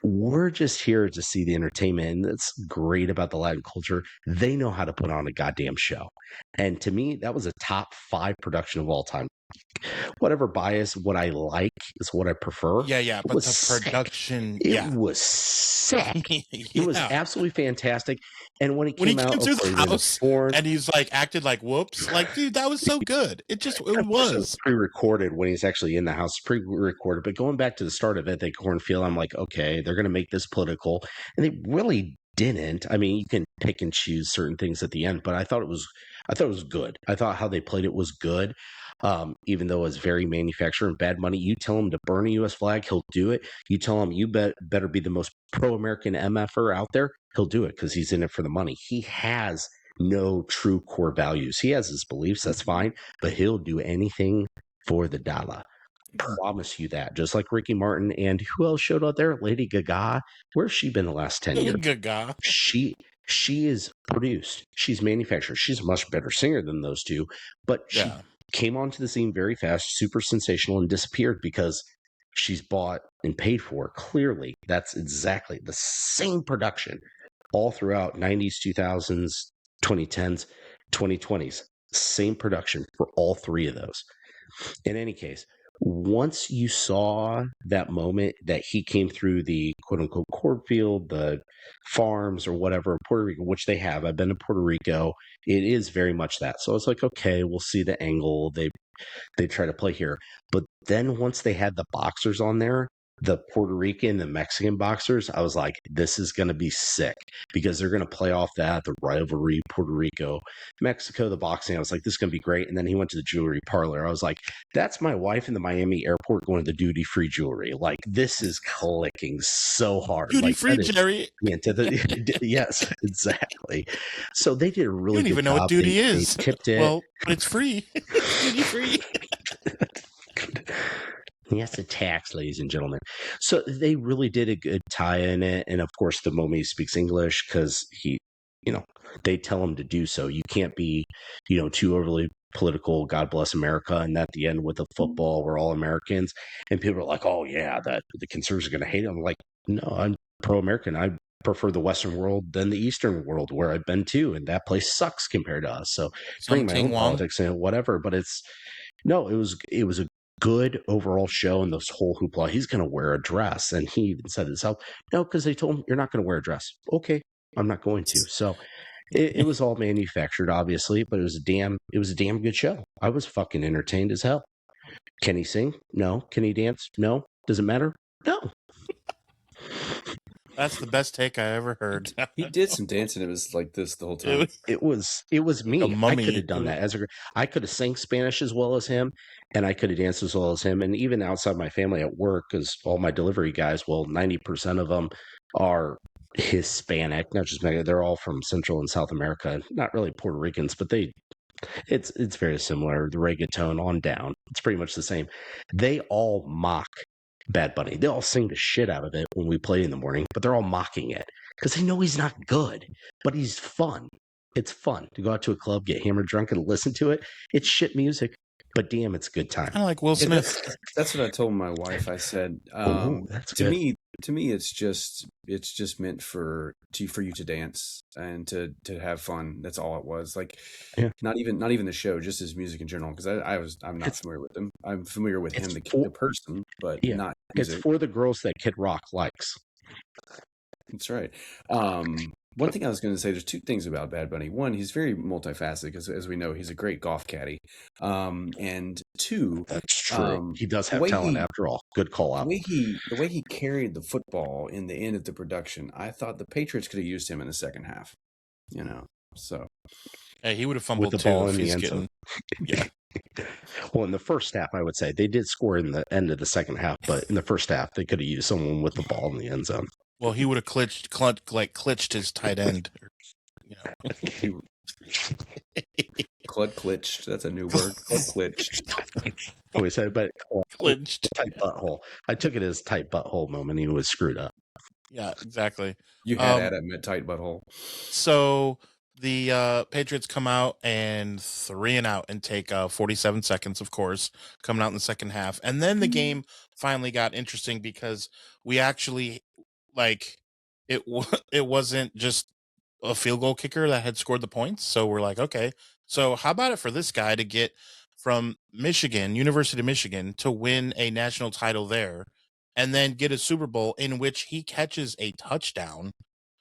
we're just here to see the entertainment, and that's great about the Latin culture. They know how to put on a goddamn show. And to me, that was a top 5 production of all time. Whatever bias, what I like is what I prefer. Yeah, but the production, it was sick. It was absolutely fantastic. And when he came out through the house and he's like acted like whoops, like, dude, that was so good. It was pre-recorded when he's actually in the house, pre-recorded. But going back to the start of it, the cornfield, I'm like, okay, they're going to make this political, and they really didn't. I mean, you can pick and choose certain things at the end, but I thought it was good. I thought how they played it was good. Even though it's very manufactured and Bad Money, you tell him to burn a U.S. flag, he'll do it. You tell him you better be the most pro-American MFer out there, he'll do it because he's in it for the money. He has no true core values. He has his beliefs, that's fine, but he'll do anything for the dollar. Promise you that. Just like Ricky Martin. And who else showed up there? Lady Gaga. Where's she been the last 10 years? Gaga. She is produced. She's manufactured. She's a much better singer than those two, but she came onto the scene very fast, super sensational, and disappeared because she's bought and paid for. Clearly, that's exactly the same production all throughout 90s, 2000s, 2010s, 2020s. Same production for all 3 of those. In any case, once you saw that moment that he came through the quote-unquote cornfield, the farms or whatever in Puerto Rico, which they have. I've been to Puerto Rico. It is very much that. So it's like, okay, we'll see the angle they try to play here. But then once they had the boxers on there, the Puerto Rican, the Mexican boxers, I was like, this is going to be sick because they're going to play off the rivalry, Puerto Rico, Mexico, the boxing. I was like, this is going to be great. And then he went to the jewelry parlor. I was like, that's my wife in the Miami airport going to the duty-free jewelry. Like, this is clicking so hard. Duty-free, Jerry. Yes, exactly. So they did a really good job. You don't even know what duty is. They tipped it. Well, but it's free. Duty-free. Yes, a tax, ladies and gentlemen. So they really did a good tie in it. And of course, the moment he speaks English, because they tell him to do so. You can't be, too overly political God bless America, and at the end with the football, we're all Americans, and people are like, oh yeah, that the conservatives are going to hate it. I'm like, no, I'm pro-American. I prefer the Western world than the Eastern world, where I've been to, and that place sucks compared to us. So bring my own politics and whatever, but it was a good overall show, and this whole hoopla. He's going to wear a dress, and he even said himself, no, because they told him you're not going to wear a dress. Okay, I'm not going to. So it was all manufactured, obviously, but it was a damn good show. I was fucking entertained as hell. Can he sing? No. Can he dance? No. Does it matter? No. That's the best take I ever heard. He did some dancing. It was like this the whole time. It was me. I could have done that. I could have sang Spanish as well as him, and I could have danced as well as him. And even outside my family at work, because all my delivery guys, 90% of them are Hispanic, not just Mexican. They're all from Central and South America. Not really Puerto Ricans, but it's very similar. The reggaeton on down, it's pretty much the same. They all mock Bad Bunny. They all sing the shit out of it when we play in the morning, but they're all mocking it because they know he's not good, but he's fun. It's fun to go out to a club, get hammered drunk, and listen to it. It's shit music, but damn, it's a good time. Kind of like Will Smith. That's what I told my wife. I said, that's good. To me, it's just meant for you to dance and to have fun. That's all it was. Like, not even the show, just his music in general. Because I'm not familiar with him. I'm familiar with him, the person, but not music. It's for the girls that Kid Rock likes. That's right. One thing I was going to say, there's two things about Bad Bunny. One, he's very multifaceted because, as we know, he's a great golf caddy. And two, that's true. He does have talent after all. Good call out. The way he carried the football in the end of the production, I thought the Patriots could have used him in the second half. So. Hey, he would have fumbled with the ball in the end zone. Yeah. Well, in the first half, I would say they did score in the end of the second half, but in the first half, they could have used someone with the ball in the end zone. Well, he would have clitched his tight end. Claude clitched. That's a new word. Claude clitched. We said, but clinched. Tight butthole. I took it as tight butthole moment. He was screwed up. Yeah, exactly. You had Adam at tight butthole. So the Patriots come out and 3 and out and take 47 seconds, of course, coming out in the second half. And then the game finally got interesting because we actually, it wasn't just a field goal kicker that had scored the points. So we're like, okay, so how about it for this guy to get from Michigan, University of Michigan, to win a national title there and then get a Super Bowl in which he catches a touchdown?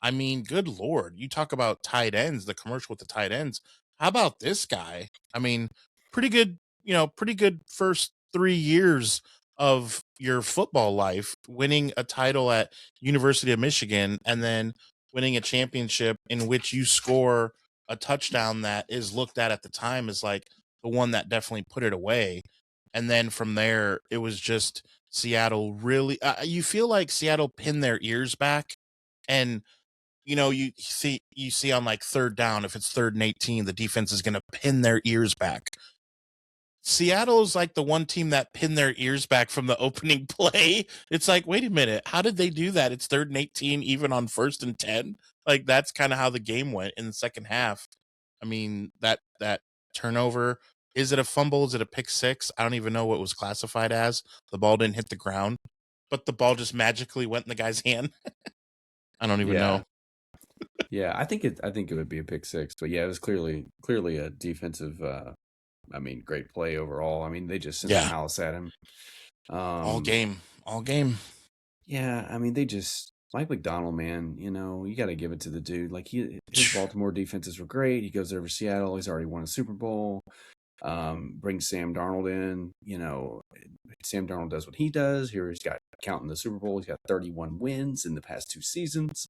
I mean, good Lord, you talk about tight ends, the commercial with the tight ends. How about this guy? I mean, pretty good first 3 years of your football life, winning a title at University of Michigan and then winning a championship in which you score a touchdown that is looked at the time as like the one that definitely put it away. And then from there, it was just Seattle really, you feel like Seattle pinned their ears back. And you see on like third down, if it's 3rd and 18, the defense is going to pin their ears back. Seattle is like the one team that pinned their ears back from the opening play. It's like, wait a minute, how did they do that? It's 3rd and 18, even on 1st and 10. Like, that's kind of how the game went in the second half. I mean, that turnover, is it a fumble? Is it a pick six? I don't even know what it was classified as. The ball didn't hit the ground, but the ball just magically went in the guy's hand. I don't even know. Yeah, I think it would be a pick six, but yeah, it was clearly a defensive. Great play overall. I mean, they just sent the house at him. All game. Yeah, I mean, they just Mike McDonald, man. You got to give it to the dude. Like his Baltimore defenses were great. He goes over to Seattle. He's already won a Super Bowl. Brings Sam Darnold in. Sam Darnold does what he does. Here he's got, counting the Super Bowl, he's got 31 wins in the past 2 seasons.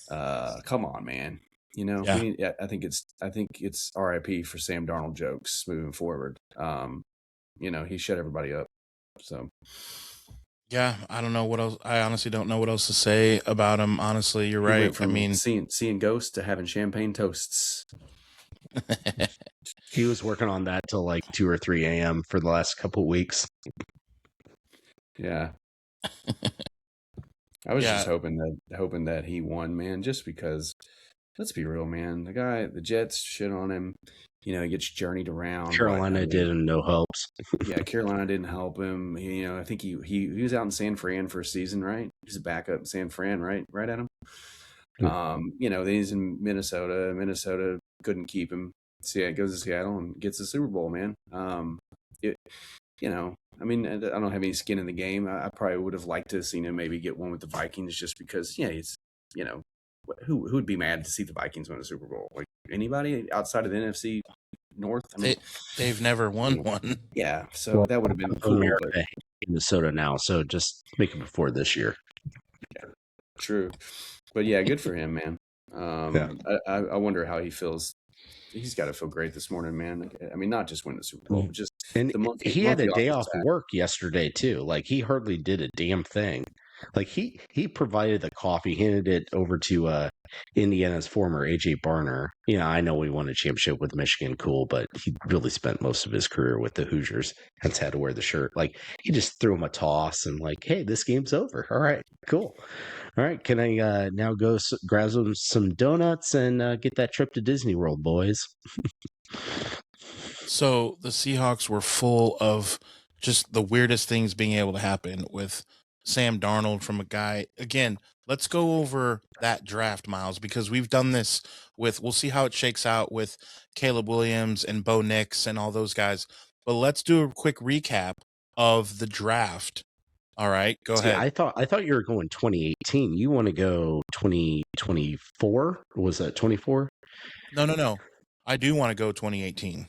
Come on, man. I think it's RIP for Sam Darnold jokes moving forward. He shut everybody up. So yeah, I don't know what else. I honestly don't know what else to say about him. Honestly, you're right. Went from seeing ghosts to having champagne toasts. He was working on that till like 2 or 3 a.m. for the last couple of weeks. Yeah. I was just hoping that he won, man, just because let's be real, man. The Jets shit on him. He gets journeyed around. Carolina did him no helps. Yeah, Carolina didn't help him. I think he was out in San Fran for a season, right? He's a backup in San Fran, right? Right at him. Then he's in Minnesota. Minnesota couldn't keep him. Goes to Seattle and gets the Super Bowl, man. I mean, I don't have any skin in the game. I probably would have liked to have seen him maybe get one with the Vikings just because, it's, who would be mad to see the Vikings win a Super Bowl? Like anybody outside of the NFC North? I mean, they've never won one. Yeah, so that would have been cool. Minnesota now, so just make it before this year. Yeah, true. But yeah, good for him, man. I wonder how he feels. He's got to feel great this morning, man. I mean, not just win the Super Bowl, but just he had a day off work yesterday too. Like he hardly did a damn thing. Like he provided the coffee, handed it over to Indiana's former AJ Barner. I know we won a championship with Michigan, cool, but he really spent most of his career with the Hoosiers. Hence had to wear the shirt. Like he just threw him a toss and like, hey, this game's over. All right, cool. All right, can I now go grab some donuts and get that trip to Disney World, boys? So the Seahawks were full of just the weirdest things being able to happen with Sam Darnold from a guy. Again, let's go over that draft, Miles, because we've done this we'll see how it shakes out with Caleb Williams and Bo Nix and all those guys. But let's do a quick recap of the draft. All right, go ahead. I thought you were going 2018. You want to go 2024? Was that 24? No. I do want to go 2018.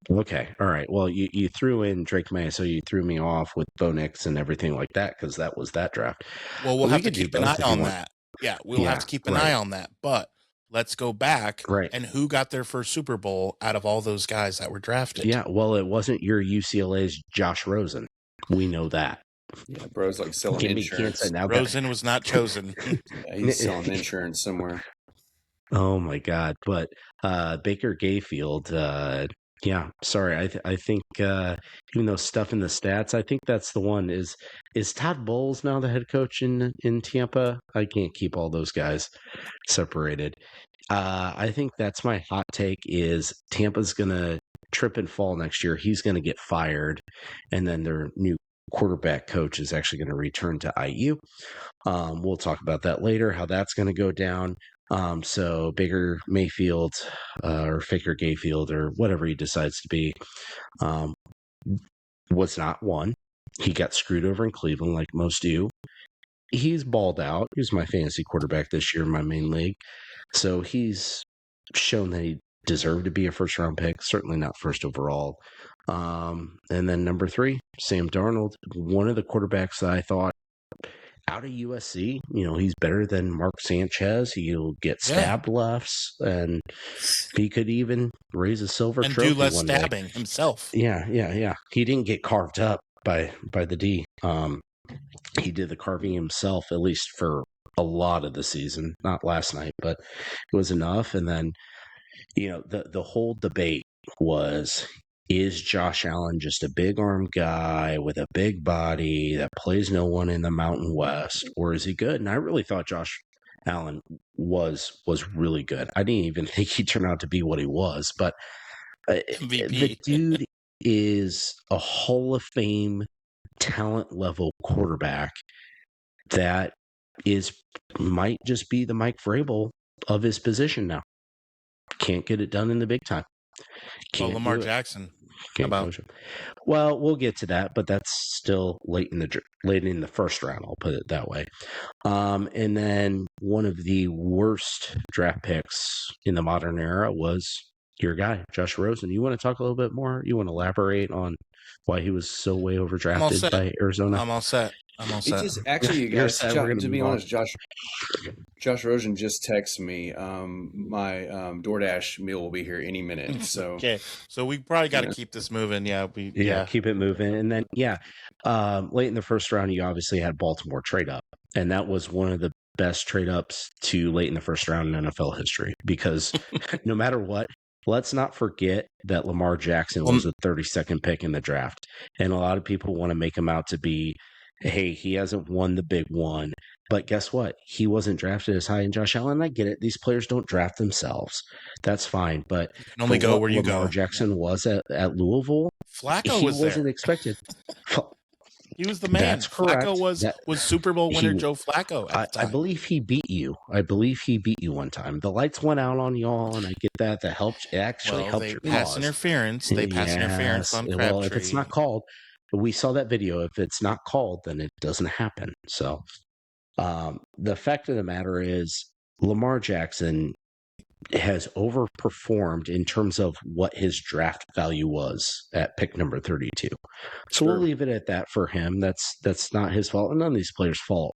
Okay. All right. Well, you threw in Drake May, so you threw me off with Bo Nix and everything like that because that was that draft. Well, we'll have to keep an eye on that. Yeah, we'll have to keep an eye on that. But let's go back. Right. And who got their first Super Bowl out of all those guys that were drafted? Yeah. Well, it wasn't your UCLA's Josh Rosen. We know that. Yeah, bro's like selling insurance. Rosen was not chosen. Yeah, he's selling insurance somewhere. Oh my God! But Baker Mayfield. Yeah, sorry. I think even though stuff in the stats, I think that's the one. Is Todd Bowles now the head coach in Tampa? I can't keep all those guys separated. I think that's my hot take. Is Tampa's gonna trip and fall next year? He's gonna get fired, and then their new quarterback coach is actually going to return to IU. We'll talk about that later, how that's going to go down. So Baker Mayfield or Faker Gayfield or whatever he decides to be was not one. He got screwed over in Cleveland like most do. He's balled out. He's my fantasy quarterback this year in my main league. So he's shown that he deserved to be a first-round pick, certainly not first overall. And then number 3, Sam Darnold, one of the quarterbacks that I thought out of USC, he's better than Mark Sanchez. He'll get stabbed lefts, and he could even raise a silver trophy and do less one stabbing day. himself. Yeah. He didn't get carved up by the D. He did the carving himself, at least for a lot of the season. Not last night, but it was enough. And then, the whole debate was, is Josh Allen just a big arm guy with a big body that plays no one in the Mountain West, or is he good? And I really thought Josh Allen was really good. I didn't even think he turned out to be what he was, but the dude is a Hall of Fame talent level quarterback that might just be the Mike Vrabel of his position now. Can't get it done in the big time. Lamar Jackson. Well, we'll get to that, but that's still late in the first round. I'll put it that way. And then one of the worst draft picks in the modern era was your guy, Josh Rosen. You want to talk a little bit more? You want to elaborate on why he was so way overdrafted by Arizona? I'm all set. Actually, you guys, to be honest, Josh Rosen just texted me. My DoorDash meal will be here any minute. So okay, so we probably got to keep this moving. Yeah, keep it moving. And then late in the first round, you obviously had Baltimore trade up, and that was one of the best trade ups to late in the first round in NFL history, because no matter what. Let's not forget that Lamar Jackson was the 32nd pick in the draft. And a lot of people want to make him out to be, hey, he hasn't won the big one. But guess what? He wasn't drafted as high in Josh Allen. I get it. These players don't draft themselves. That's fine. But You can only for go what where you Lamar go. Jackson was at Louisville, Flacco he was wasn't there. expected. He was the man. That's correct. Flacco was Super Bowl winner Joe Flacco at the I time. believe he beat you. I believe he beat you one time. The lights went out on y'all, and I get that. That helped. It actually helped your pass cause. interference. They pass interference on Crabtree. Well, if it's not called, we saw that video. If it's not called, then it doesn't happen. So the fact of the matter is, Lamar Jackson has overperformed in terms of what his draft value was at pick number 32. So we'll leave it at that for him. That's not his fault, and none of these players' fault.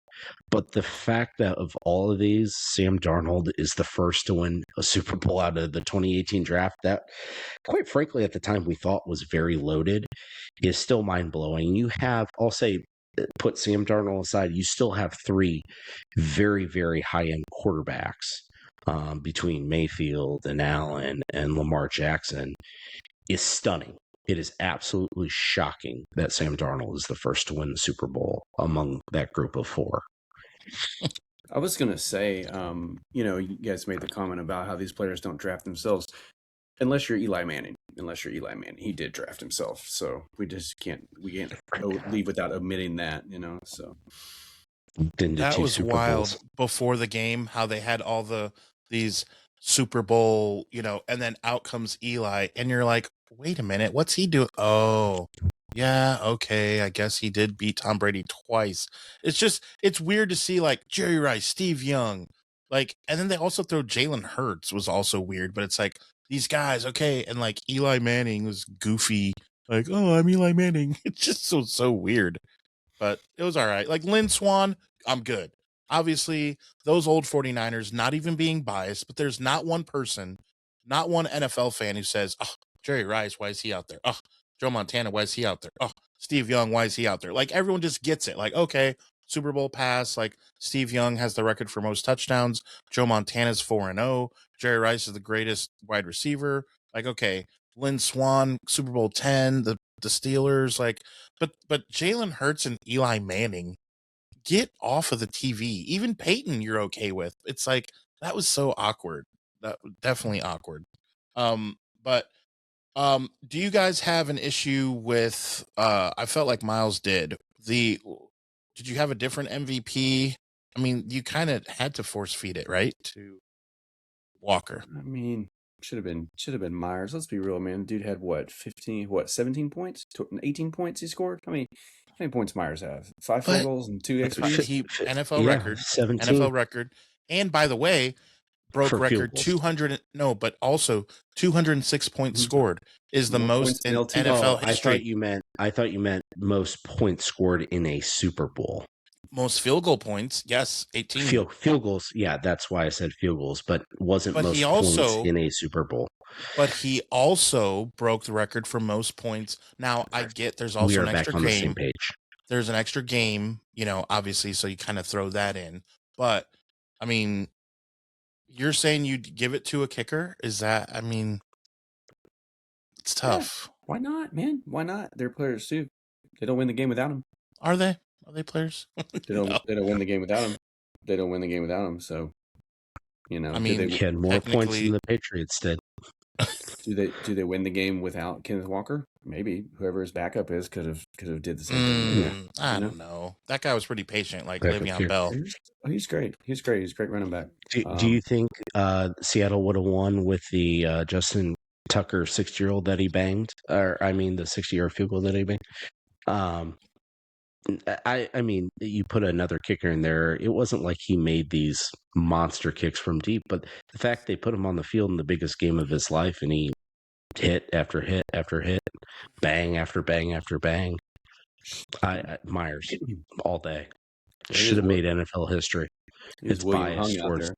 But the fact that of all of these, Sam Darnold is the first to win a Super Bowl out of the 2018 draft, that, quite frankly, at the time we thought was very loaded, is still mind-blowing. You have, I'll say, put Sam Darnold aside, you still have three very, very high-end quarterbacks between Mayfield and Allen and Lamar Jackson is stunning. It is absolutely shocking that Sam Darnold is the first to win the Super Bowl among that group of four. I was going to say, you guys made the comment about how these players don't draft themselves. Unless you're Eli Manning. He did draft himself. So we can't leave without omitting that, so. That was wild before the game, how they had all these Super Bowl, and then out comes Eli, and you're like, wait a minute, what's he doing? Oh, yeah, okay, I guess he did beat Tom Brady twice. It's weird to see like Jerry Rice, Steve Young, and then they also throw Jalen Hurts was also weird, but it's like these guys, okay, and like Eli Manning was goofy, like, oh, I'm Eli Manning. It's just so weird, but it was all right. Like Lynn Swann, I'm good. Obviously, those old 49ers, not even being biased, but there's not one person, not one NFL fan who says, oh, Jerry Rice, why is he out there? Oh, Joe Montana, why is he out there? Oh, Steve Young, why is he out there? Like, everyone just gets it. Like, okay, Super Bowl pass. Like, Steve Young has the record for most touchdowns. Joe Montana's 4-0. Jerry Rice is the greatest wide receiver. Like, okay, Lynn Swann, Super Bowl 10, the Steelers. Like, but Jalen Hurts and Eli Manning, get off of the TV. Even Peyton, you're okay with. It's like, that was so awkward. That definitely awkward. But do you guys have an issue with, I felt like Miles did you have a different MVP? I mean, you kind of had to force feed it, right? To Walker. I mean, should have been Myers. Let's be real, man. Dude had 17 points? 18 points he scored? How many points Myers have? 5 field goals and 2 extra. NFL record. 17. NFL record. And by the way, broke record 200, but also 206 points scored is the most in NFL history. I thought you meant most points scored in a Super Bowl. Most field goal points, yes, 18. Field goals, yeah, that's why I said field goals, but most points in a Super Bowl. But he also broke the record for most points. Now, I get there's also an extra game. The same page. There's an extra game, obviously, so you kind of throw that in. But, I mean, you're saying you'd give it to a kicker? Is that, I mean, it's tough. Yeah. Why not, man? Why not? They're players too. They don't win the game without him. Are they? Are they players? They don't win the game without him. So, I mean, he had more points than the Patriots did. Do they win the game without Kenneth Walker? Maybe whoever his backup is could have did the same thing. I don't know. That guy was pretty patient, like Le'Veon Bell. He's great. He's great running back. Do you think Seattle would have won with the Justin Tucker 60-year-old that he banged? Or I mean, the 60-yard field goal that he banged? I mean, you put another kicker in there. It wasn't like he made these monster kicks from deep, but the fact they put him on the field in the biggest game of his life, and he hit after hit after hit, bang after bang after bang. Myers all day should have made NFL history. His bias towards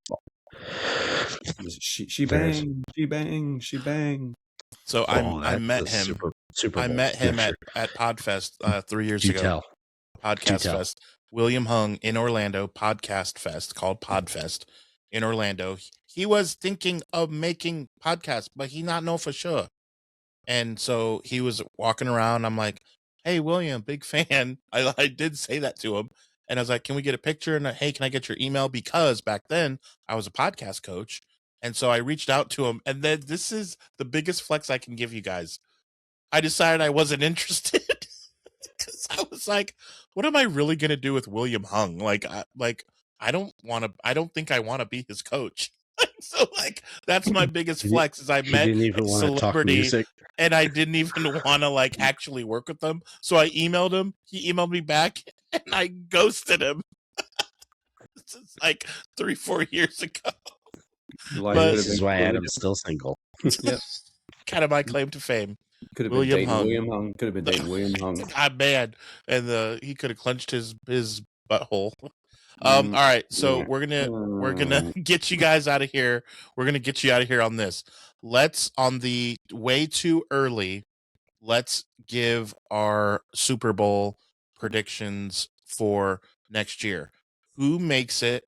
she bang. So I met him. I met him at Podfest 3 years ago. Podcast Fest. William Hung in Orlando, Podcast Fest, called Podfest in Orlando. He was thinking of making podcasts, but he not know for sure. And so he was walking around. I'm like, hey, William, big fan. I did say that to him. And I was like, can we get a picture? And hey, can I get your email? Because back then I was a podcast coach. And so I reached out to him. And then this is the biggest flex I can give you guys. I decided I wasn't interested because I was like, what am I really going to do with William Hung? I don't think I want to be his coach. So like, that's my biggest flex is I He met didn't even a want to talk celebrity music. and I didn't even want to like actually work with them. So I emailed him. He emailed me back and I ghosted him. This is like 3-4 years ago. This is why Adam's still single. Yep. Kind of my claim to fame. Could have been William dating Hung. William Hung. Could have been dating William Hung. I'm mad. And he could have clenched his butthole. All right, so we're gonna get you guys out of here. We're gonna get you out of here on this. Let's, on the way too early, let's give our Super Bowl predictions for next year. Who makes it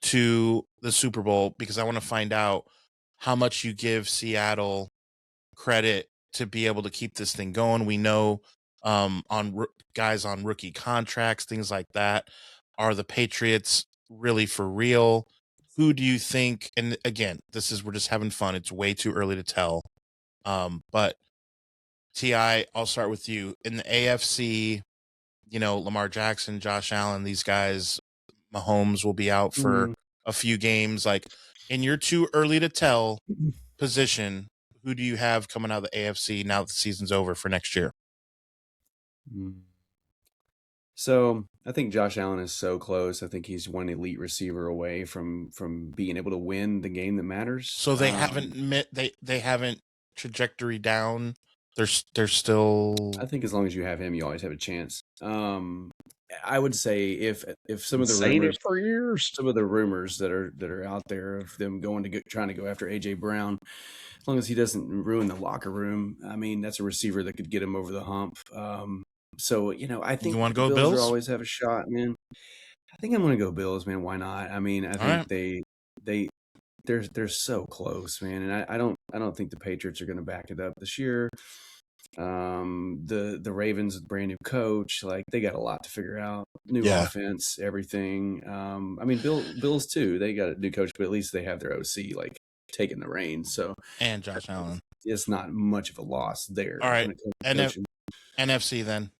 to the Super Bowl? Because I want to find out how much you give Seattle credit to be able to keep this thing going. We know guys on rookie contracts, things like that. Are the Patriots really for real? Who do you think? And again, we're just having fun. It's way too early to tell. But T.I., I'll start with you. In the AFC, Lamar Jackson, Josh Allen, these guys, Mahomes will be out for a few games. Like, in your too early to tell position, who do you have coming out of the AFC now that the season's over for next year? So I think Josh Allen is so close. I think he's one elite receiver away from being able to win the game that matters. So they haven't trajectory down. They're still. I think as long as you have him, you always have a chance. I would say if some of the saying rumors it for years, some of the rumors that are out there of them trying to go after AJ Brown, as long as he doesn't ruin the locker room, I mean, that's a receiver that could get him over the hump. So I think you want to go Bills Bills? Always have a shot, man. I think I'm going to go Bills, man. Why not? I mean, I think they're so close, man, and I don't think the Patriots are going to back it up this year. The Ravens with brand new coach, like they got a lot to figure out. New offense, everything. I mean, Bills too. They got a new coach, but at least they have their OC like taking the reins. So and Josh Allen, it's not much of a loss there. All right, NFC then.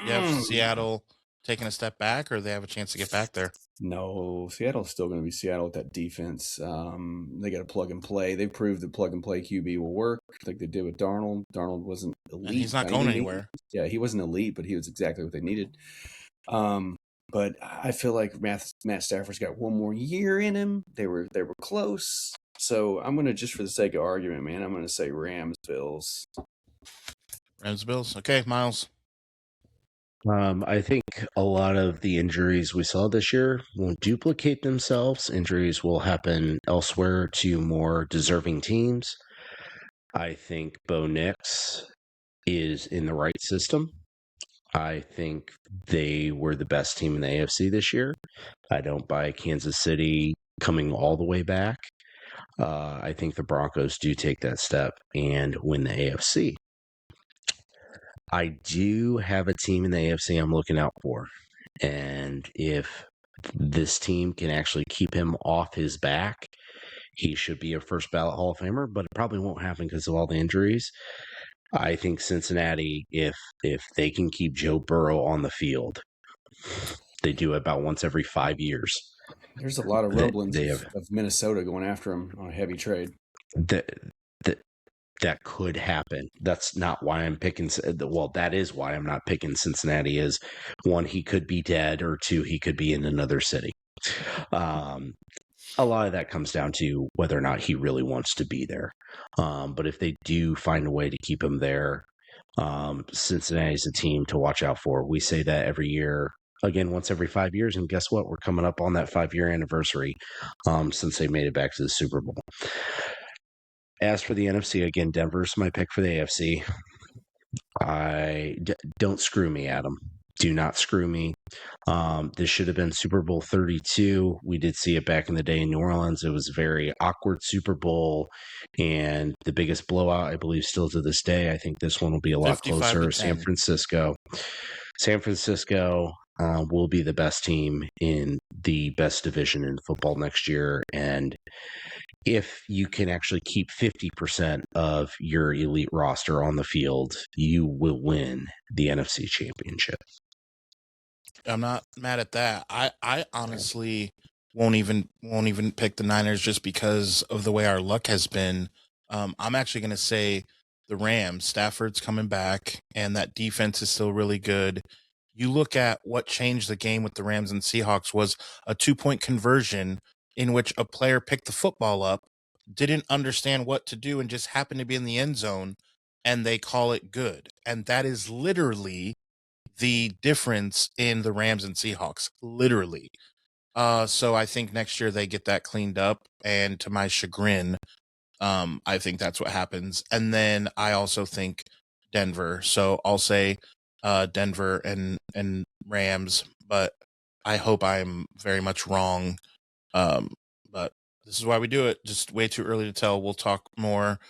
You have Seattle taking a step back, or they have a chance to get back there? No, Seattle's still going to be Seattle with that defense. They got to plug and play. They proved that plug and play QB will work, like they did with Darnold. Darnold wasn't elite. And he's not going anywhere. Yeah, he wasn't elite, but he was exactly what they needed. But I feel like Matt Stafford's got one more year in him. They were close. So I'm going to, just for the sake of argument, man, I'm going to say Rams-Bills. Rams-Bills. Okay, Miles. I think a lot of the injuries we saw this year won't duplicate themselves. Injuries will happen elsewhere to more deserving teams. I think Bo Nix is in the right system. I think they were the best team in the AFC this year. I don't buy Kansas City coming all the way back. I think the Broncos do take that step and win the AFC. I do have a team in the AFC I'm looking out for. And if this team can actually keep him off his back, he should be a first ballot Hall of Famer, but it probably won't happen because of all the injuries. I think Cincinnati, if they can keep Joe Burrow on the field, they do it about once every 5 years. There's a lot of rumblings of Minnesota going after him on a heavy trade. That could happen. That's not why I'm picking. Well, that is why I'm not picking Cincinnati. Is one, he could be dead, or two, he could be in another city. A lot of that comes down to whether or not he really wants to be there. But if they do find a way to keep him there, Cincinnati's a team to watch out for. We say that every year, again, once every 5 years. And guess what? We're coming up on that 5-year anniversary since they made it back to the Super Bowl. As for the NFC, again, Denver's my pick for the AFC. Don't screw me, Adam. Do not screw me. This should have been Super Bowl 32. We did see it back in the day in New Orleans. It was a very awkward Super Bowl, and the biggest blowout, I believe, still to this day. I think this one will be a lot closer. San Francisco. will be the best team in the best division in football next year. And if you can actually keep 50% of your elite roster on the field, you will win the NFC Championship. I'm not mad at that. I honestly won't even pick the Niners just because of the way our luck has been. I'm actually going to say the Rams. Stafford's coming back, and that defense is still really good. You look at what changed the game with the Rams and Seahawks was a 2-point conversion in which a player picked the football up, didn't understand what to do, and just happened to be in the end zone, and they call it good. And that is literally the difference in the Rams and Seahawks, literally. So I think next year they get that cleaned up, and to my chagrin, I think that's what happens. And then I also think Denver. So I'll say Denver and Rams, but I hope I'm very much wrong. But this is why we do it. Just way too early to tell. We'll talk more.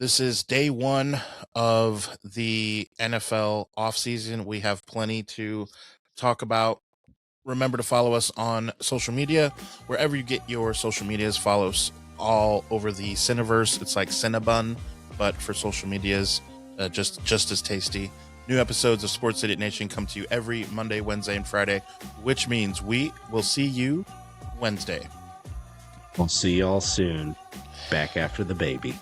This is day one of the NFL offseason. We have plenty to talk about. Remember to follow us on social media. Wherever you get your social medias, follow us all over the Cineverse. It's like Cinnabon, but for social medias, just as tasty. New episodes of Sports Idiot Nation come to you every Monday, Wednesday, and Friday, which means we will see you Wednesday. We'll see y'all soon. Back after the baby.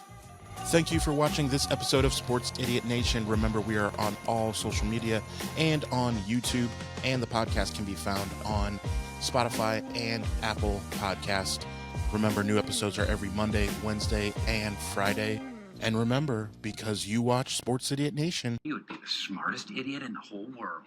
Thank you for watching this episode of Sports Idiot Nation. Remember, we are on all social media and on YouTube, and the podcast can be found on Spotify and Apple Podcast. Remember, new episodes are every Monday, Wednesday, and Friday. And remember, because you watch Sports Idiot Nation, you would be the smartest idiot in the whole world.